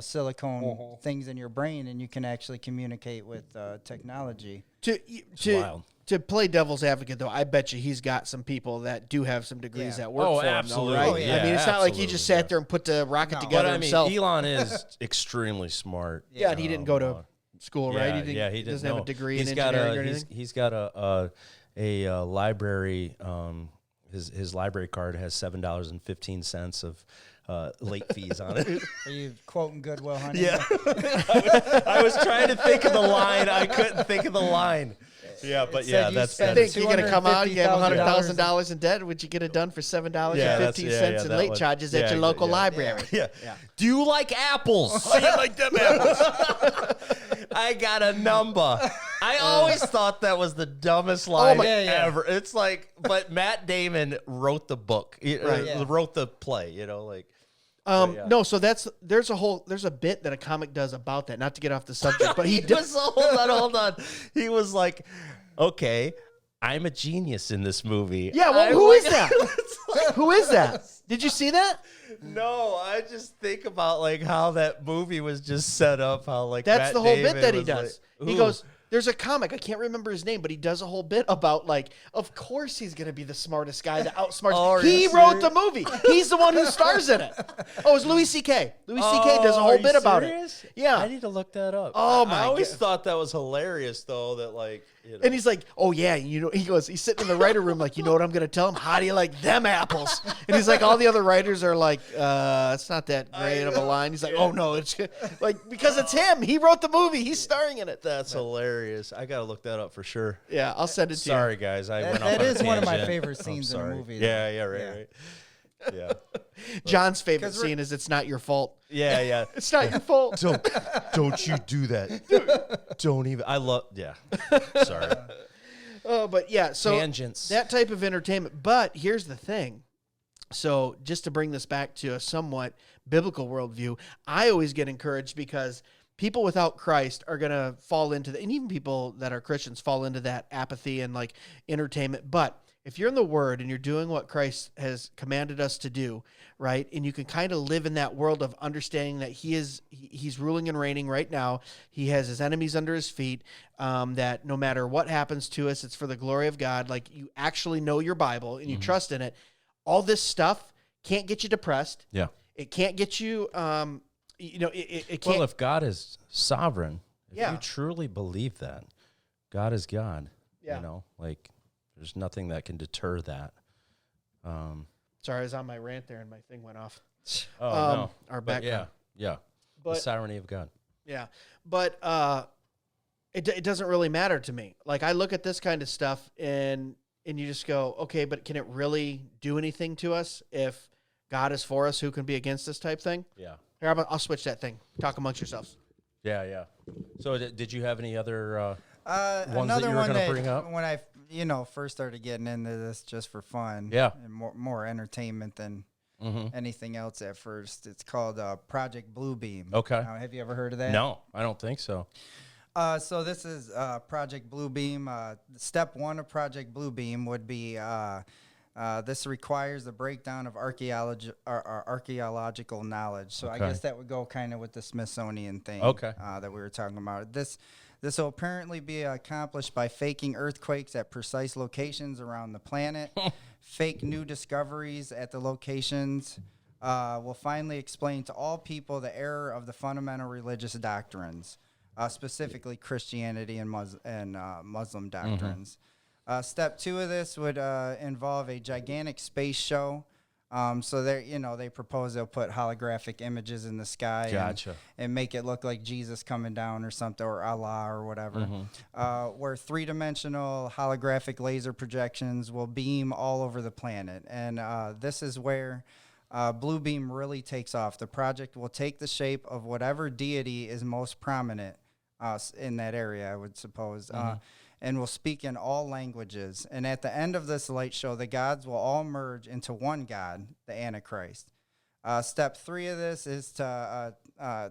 silicone things in your brain and you can actually communicate with technology. wild. To play devil's advocate, though, I bet you he's got some people that do have some degrees that work Oh, for him, absolutely. though, right? Oh, yeah, I mean, it's not like he just sat absolutely, there and put the rocket No. together But I mean, himself. Elon is extremely smart. Yeah, and he didn't go to school, right? He didn't doesn't have a degree in He's got engineering or anything. He's got a library. His library card has $7.15 of late fees on it. Are you quoting Goodwill Hunting? Yeah. I was trying to think of the line. I couldn't think of the line. Yeah, but said you that's spent I think you're gonna come out, you have $250,000 $100,000 in debt. Would you get it done for $7.15 in late charges at your local library? Yeah. Do you like apples? See, you like them apples? I got a number. I always thought that was the dumbest line ever. It's like, but Matt Damon wrote the book, wrote the play. No, so there's a bit that a comic does about that. Not to get off the subject, but he does. Hold on. He was like, okay, I'm a genius in this movie. Yeah, well, who is that? Who is that? Did you see that? No, I just think about like how that movie was just set up. How like that's Matt the whole Damon bit that he was does. like, He goes, there's a comic, I can't remember his name, but he does a whole bit about like, of course he's gonna be the smartest guy that outsmarts. Oh, he wrote the movie. He's the one who stars in it. Oh, it's Louis C.K. Louis C.K. does a whole bit about it. Yeah, I need to look that up. Oh my! I always thought that was hilarious though. That like, and he's like, oh yeah, he goes, he's sitting in the writer room like, you know what I'm gonna tell him? How do you like them apples? And he's like, all the other writers are like, it's not that great of a line. He's like, oh no, it's like because it's him. He wrote the movie. He's starring in it. That's hilarious. I gotta look that up for sure. Yeah, I'll send it to you. Sorry guys, I went off That on a is one of my tangent. favorite scenes in a movie. Yeah, right. Yeah. John's favorite scene is "It's not your fault." Yeah. It's not your fault. Don't you do that. Don't even. I love. Yeah. Sorry. Oh, but yeah. So tangents. That type of entertainment. But here's the thing. So just to bring this back to a somewhat biblical worldview, I always get encouraged because people without Christ are going to fall into and even people that are Christians fall into that apathy and like entertainment. But if you're in the Word and you're doing what Christ has commanded us to do, right, and you can kind of live in that world of understanding that He's ruling and reigning right now. He has His enemies under His feet. That no matter what happens to us, it's for the glory of God. Like you actually know your Bible and you trust in it. All this stuff can't get you depressed. Yeah, it can't get you. It can't. Well, if God is sovereign, if Yeah. you truly believe that God is God, Yeah. like there's nothing that can deter that. Sorry, I was on my rant there and my thing went off. Oh no, Our but background. yeah, the But sovereignty of God. yeah, but it doesn't really matter to me. Like I look at this kind of stuff and you just go, okay, but can it really do anything to us if God is for us? Who can be against this type thing? Yeah. Here, I'll switch that thing. Talk amongst yourselves. Yeah. So did you have any other ones that Another you were one going to that bring up? when I first started getting into this just for fun, and more entertainment than anything else at first. It's called Project Bluebeam. Okay. Have you ever heard of that? No, I don't think so. So this is Project Bluebeam. Step one of Project Bluebeam would be this requires the breakdown of archaeological knowledge. So I guess that would go kind of with the Smithsonian thing that we were talking about. This will apparently be accomplished by faking earthquakes at precise locations around the planet, fake new discoveries at the locations. Will finally explain to all people the error of the fundamental religious doctrines. Specifically Christianity and Muslim doctrines. Step two of this would involve a gigantic space show. So they propose they'll put holographic images in the sky and make it look like Jesus coming down or something, or Allah or whatever, where three-dimensional holographic laser projections will beam all over the planet. And this is where Bluebeam really takes off. The project will take the shape of whatever deity is most prominent in that area, I would suppose, and will speak in all languages. And at the end of this light show, the gods will all merge into one God, the Antichrist. Step three of this is to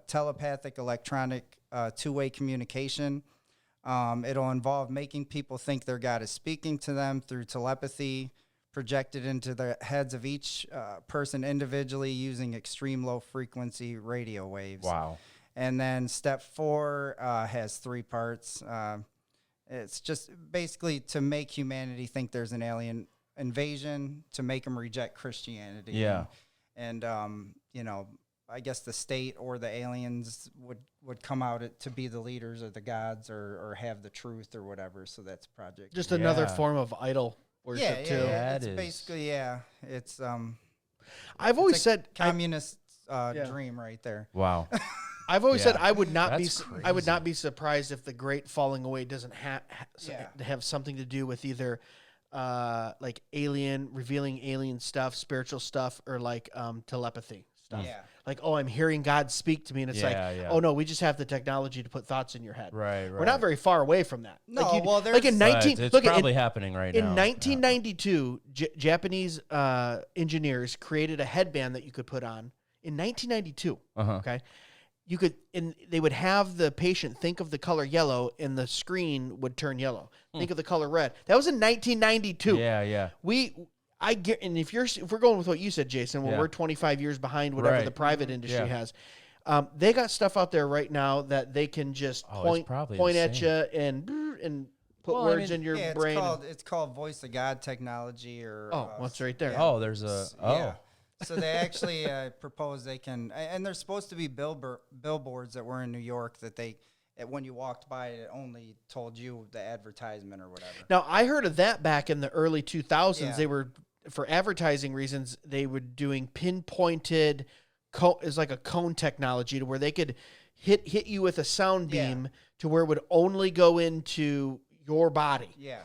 telepathic electronic two-way communication. It'll involve making people think their God is speaking to them through telepathy, projected into the heads of each person individually using extreme low-frequency radio waves. Wow. And then step four has three parts. It's just basically to make humanity think there's an alien invasion, to make them reject Christianity. Yeah. And I guess the state or the aliens would come out to be the leaders or the gods or have the truth or whatever. So that's Project. Just another form of idol worship too. Yeah, That it's is- basically it's I've always it's a said communist dream right there. Wow. I've always said Yeah. I would not That's I would not be surprised if the great falling away doesn't Yeah. have something to do with either like revealing alien stuff, spiritual stuff, or like telepathy stuff. Yeah. Like, oh, I'm hearing God speak to me, and it's oh no, we just have the technology to put thoughts in your head. Right. We're not very far away from that. No, like well, like in there's- 19 But it's look probably in, happening right in now. 1992, Japanese engineers created a headband that you could put on in 1992. Okay, you could, and they would have the patient think of the color yellow, and the screen would turn yellow. Think of the color red. That was in 1992. Yeah. I get, and if we're going with what you said, Jason, well, Yeah. we're 25 years behind whatever Right. the private industry Yeah. has. They got stuff out there right now that they can just point at you and put Well, words in your Yeah, brain. it's called Voice of God technology or What's right there? Oh, there's a yeah. So they actually propose they can, and there's supposed to be billboards that were in New York that when you walked by, it only told you the advertisement or whatever. Now, I heard of that back in the early 2000s. Yeah. They were, for advertising reasons, they were doing pinpointed, is like a cone technology to where they could hit you with a sound beam to where it would only go into your body. Yeah.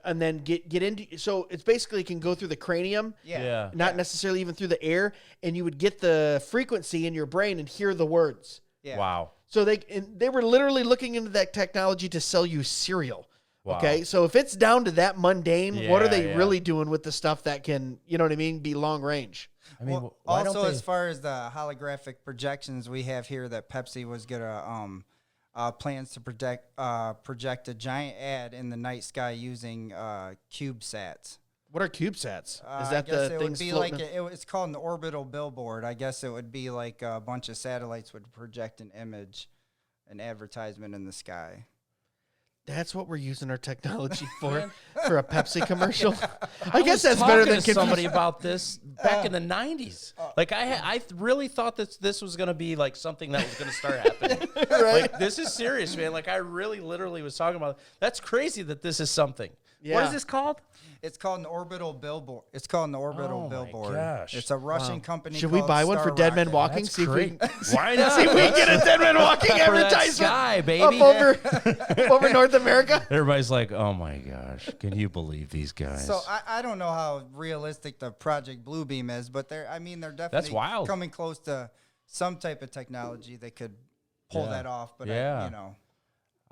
And then get into, so it's basically can go through the cranium, Yeah. not necessarily even through the air, and you would get the frequency in your brain and hear the words. Yeah. Wow. So they were literally looking into that technology to sell you cereal. Wow. Okay, so if it's down to that mundane, what are they Yeah. really doing with the stuff that can, you know what I mean, be long range? I mean, Well, why also, don't they? as far as the holographic projections, we have here that Pepsi was gonna plans to project a giant ad in the night sky using CubeSats. What are CubeSats? Is I that guess the it things would be floating? like it's called an orbital billboard. I guess it would be like a bunch of satellites would project an image, an advertisement in the sky. That's what we're using our technology for a Pepsi commercial. I I guess was that's better talking than to somebody about this back in the 90s. Like I really thought that this was going to be like something that was going to start happening. Like this is serious, man. Like I really literally was talking about. That's crazy that this is something. Yeah. What is this called? It's called an orbital billboard. It's called an orbital Oh my billboard. gosh. It's a Russian company. Should we called buy one for Star Dead Men Rocket. Walking? That's See if we great. can, Why not? see if we can get a Dead Men Walking For that advertisement sky, up baby. over North America. Everybody's like, "Oh my gosh, can you believe these guys?" So I don't know how realistic the Project Bluebeam is, but they're definitely wild. coming close to some type of technology that could pull Yeah. that off. But Yeah.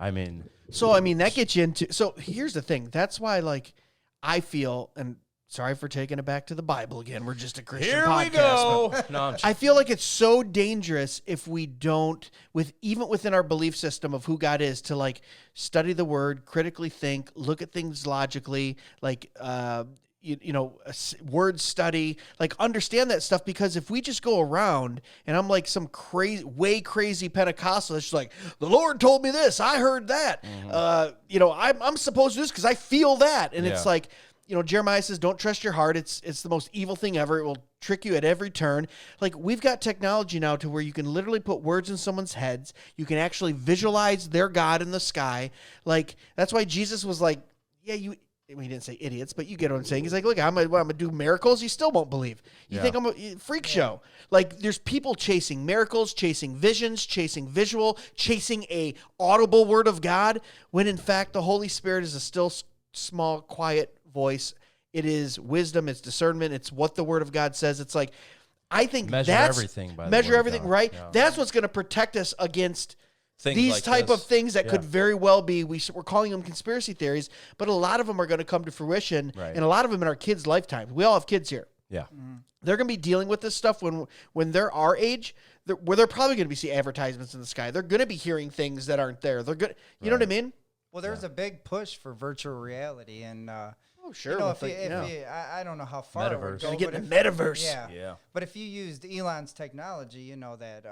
I mean, So, I mean, that gets you into... So, here's the thing. That's why, like, I feel... And sorry for taking it back to the Bible again. We're just a Christian here podcast. we go. No, I'm I feel like it's so dangerous if we don't, even within our belief system of who God is, to, like, study the Word, critically think, look at things logically, like... word study, like understand that stuff, because if we just go around and I'm like some way crazy Pentecostal that's just like, the Lord told me this, I heard that, I'm supposed to do this because I feel that, and it's Yeah. like, Jeremiah says, don't trust your heart. It's the most evil thing ever. It will trick you at every turn. Like, we've got technology now to where you can literally put words in someone's heads. You can actually visualize their God in the sky. Like, that's why Jesus was like, he didn't say idiots, but you get what I'm saying. He's like, look, I'm gonna do miracles. You still won't believe. You think I'm a freak show. Like, there's people chasing miracles, chasing visions, chasing visual, chasing a audible word of God, when in fact the Holy Spirit is a still small, quiet voice. It is wisdom. It's discernment. It's what the word of God says. It's like, I think Measure everything by the measure word of everything, God. right? Yeah. That's what's going to protect us against Things these like type this. of things that could Yeah. very well be, we're calling them conspiracy theories, but a lot of them are going to come to fruition, Right. and a lot of them in our kids' lifetime. We all have kids here. Yeah. They're going to be dealing with this stuff when they're our age, where they're probably going to be seeing advertisements in the sky. They're going to be hearing things that aren't there. They're good. You know what I mean? Well, there's a big push for virtual reality, and Oh, sure. I don't know how far it would Metaverse. go, Gonna get but in the metaverse. Yeah. But if you used Elon's technology, that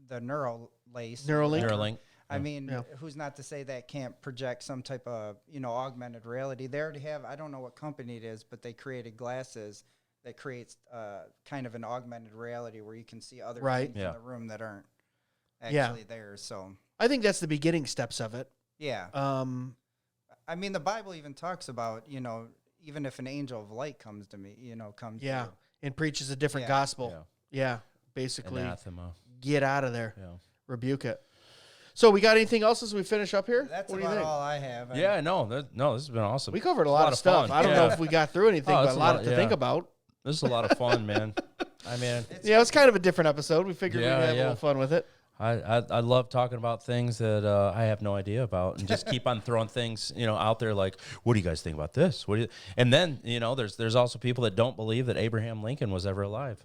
the neural lace, Neuralink. Neuralink. I mean, Yeah. who's not to say that can't project some type of, augmented reality? They already have, I don't know what company it is, but they created glasses that creates kind of an augmented reality where you can see other Right. things Yeah. in the room that aren't actually there. So I think that's the beginning steps of it. yeah, I mean, the Bible even talks about, you know, even if an angel of light comes to me, you know, comes to you. And preaches a different Yeah. gospel. Yeah. Basically, Anathema. get out of there. Yeah. Rebuke it. So we got anything else as we finish up here? That's What do you about think? all I have. Yeah, no, this has been awesome. We covered a It's lot of stuff. fun. I don't know if we got through anything, Oh, but it's a lot to think yeah. about. This is a lot of fun, man. I mean, Yeah, it was kind of a different episode. We figured Yeah, we'd have a yeah. little fun with it. I love talking about things that I have no idea about, and just keep on throwing things, you know, out there. Like, what do you guys think about this? What do you? And then, you know, there's also people that don't believe that Abraham Lincoln was ever alive.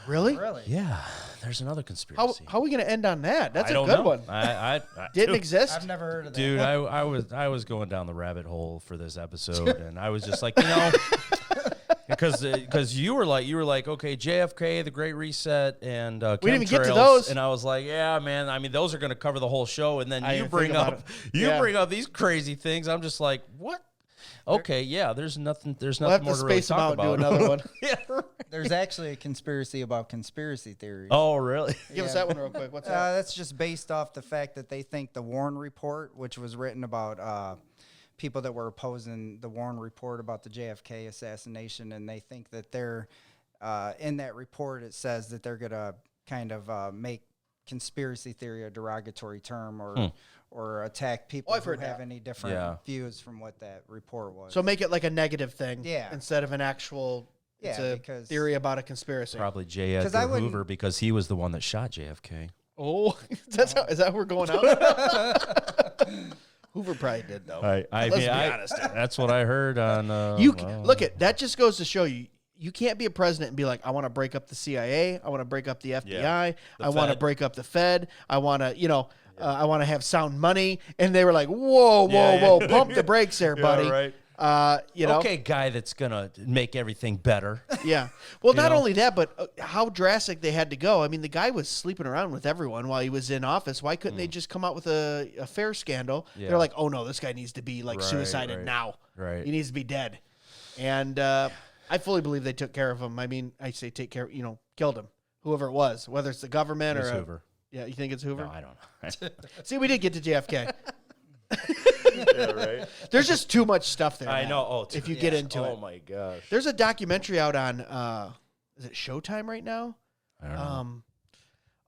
Really? Really? Yeah, there's another conspiracy. How are we going to end on that? That's I a don't good know. one. I Didn't dude, exist? I've never heard of that. Dude, I was going down the rabbit hole for this episode, and I was just like, you know, because you were like, okay, JFK, the Great Reset, and We didn't even get to chemtrails, those. and I was like, yeah, man. I mean, those are going to cover the whole show, and then I you didn't bring think about up it. Yeah. bring up these crazy things. I'm just like, what? Okay, yeah. There's nothing We'll more have to to really space them talk out and do about. another one. Yeah. There's actually a conspiracy about conspiracy theories. Oh, really? Give us that one real quick. What's that? That's just based off the fact that they think the Warren Report, which was written about people that were opposing the Warren Report about the JFK assassination, and they think that they're in that report it says that they're going to kind of make conspiracy theory a derogatory term or attack people I've who heard have that. any different Yeah. views from what that report was. So make it like a negative thing Yeah. instead of an actual it's Yeah, a because- theory about a conspiracy. Probably J. 'Cause I Edgar wouldn't- Hoover, because he was the one that shot JFK. Oh, is that how we're going out? Hoover probably did though. I Let's mean, be I- honest here. that's what I heard on. You look at that. Just goes to show you. You can't be a president and be like, I want to break up the CIA. I want to break up the FBI. The I want to Fed. break up the Fed. I want to, I want to have sound money. And they were like, whoa, Yeah, whoa, yeah. pump the brakes there, buddy. right. Okay, guy that's gonna make everything better. yeah. Well, not know? only that, but how drastic they had to go. I mean, the guy was sleeping around with everyone while he was in office. Why couldn't they just come out with a affair scandal? Yeah. They're like, oh no, this guy needs to be like Right, suicided right. now. Right. He needs to be dead. And I fully believe they took care of him. I mean, I say take care, killed him. Whoever it was, whether it's the government It was or Hoover. Yeah, you think it's Hoover? No, I don't know. See, we did get to JFK. Yeah, right. There's just too much stuff there. I man, know. Oh, if you get into it. Oh my gosh. There's a documentary out on is it Showtime right now? I don't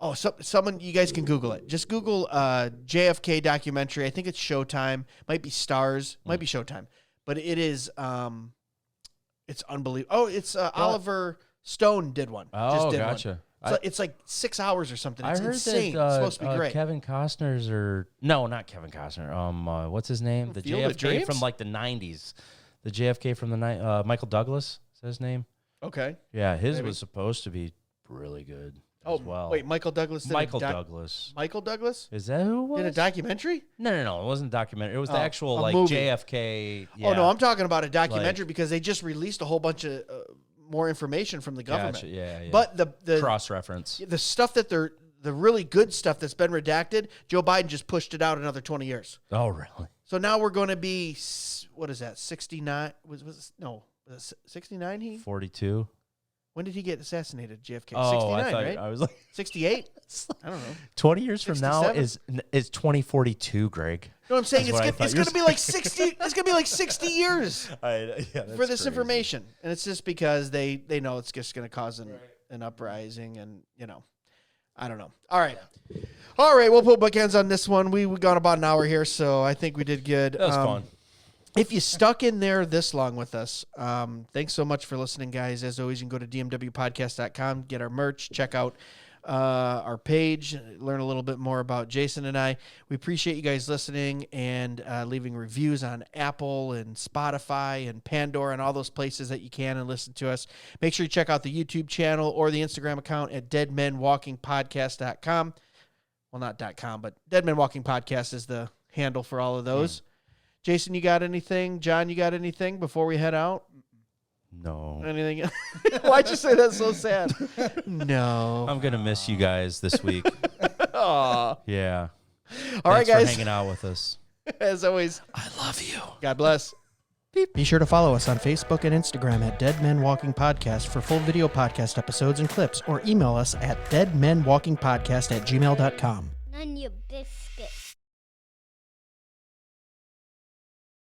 know. Someone you guys can Google it. Just Google JFK documentary. I think it's Showtime. Might be Stars. Might be Showtime. But it is it's unbelievable. Oh, it's Oliver Stone did one. Oh, did gotcha. One. It's like 6 hours or something. It's I heard insane. that It's supposed to be great. Kevin Costner's not Kevin Costner. What's his name? The Field of JFK Dreams? from like the '90s. The JFK from the Michael Douglas. Is that his name? Okay. Yeah, his Maybe. was supposed to be really good Oh, as well. wait, Michael Douglas did Michael a Douglas. Michael Douglas Is that who it was? did a documentary? No, it wasn't a documentary. It was the Oh, actual a like movie. JFK. Yeah. Oh no, I'm talking about a documentary because they just released a whole bunch of more information from the government. Gotcha. Yeah. But the cross reference. the stuff that the really good stuff that's been redacted, Joe Biden just pushed it out another 20 years. Oh, really? So now we're going to be what is that? 69 was 69 he? 42. When did he get assassinated? JFK. Oh, 69, I thought right? I was like 68? I don't know. 20 years from now 67? is 2042, Greg. You know what I'm saying? That's what I It's thought you going to were be like 60. It's going to be like 60 years Yeah, for this information, and it's just because they know it's just going to cause an uprising, and I don't know. All right, we'll put bookends on this one. We got about an hour here, so I think we did good. That was fun. If you stuck in there this long with us, thanks so much for listening, guys. As always, you can go to dmwpodcast.com, get our merch, check out our page, learn a little bit more about Jason and I. We appreciate you guys listening and leaving reviews on Apple and Spotify and Pandora and all those places that you can and listen to us. Make sure you check out the YouTube channel or the Instagram account at deadmenwalkingpodcast.com. Well, not .com, but Dead Men Walking Podcast is the handle for all of those. Jason, you got anything? John, you got anything before we head out? No. Anything? Why'd you say that so sad? No. I'm going to miss you guys this week. Aw. Yeah. All right, Thanks for guys. hanging out with us. As always, I love you. God bless. Be sure to follow us on Facebook and Instagram at Dead Men Walking Podcast for full video podcast episodes and clips, or email us at deadmenwalkingpodcast@gmail.com. None you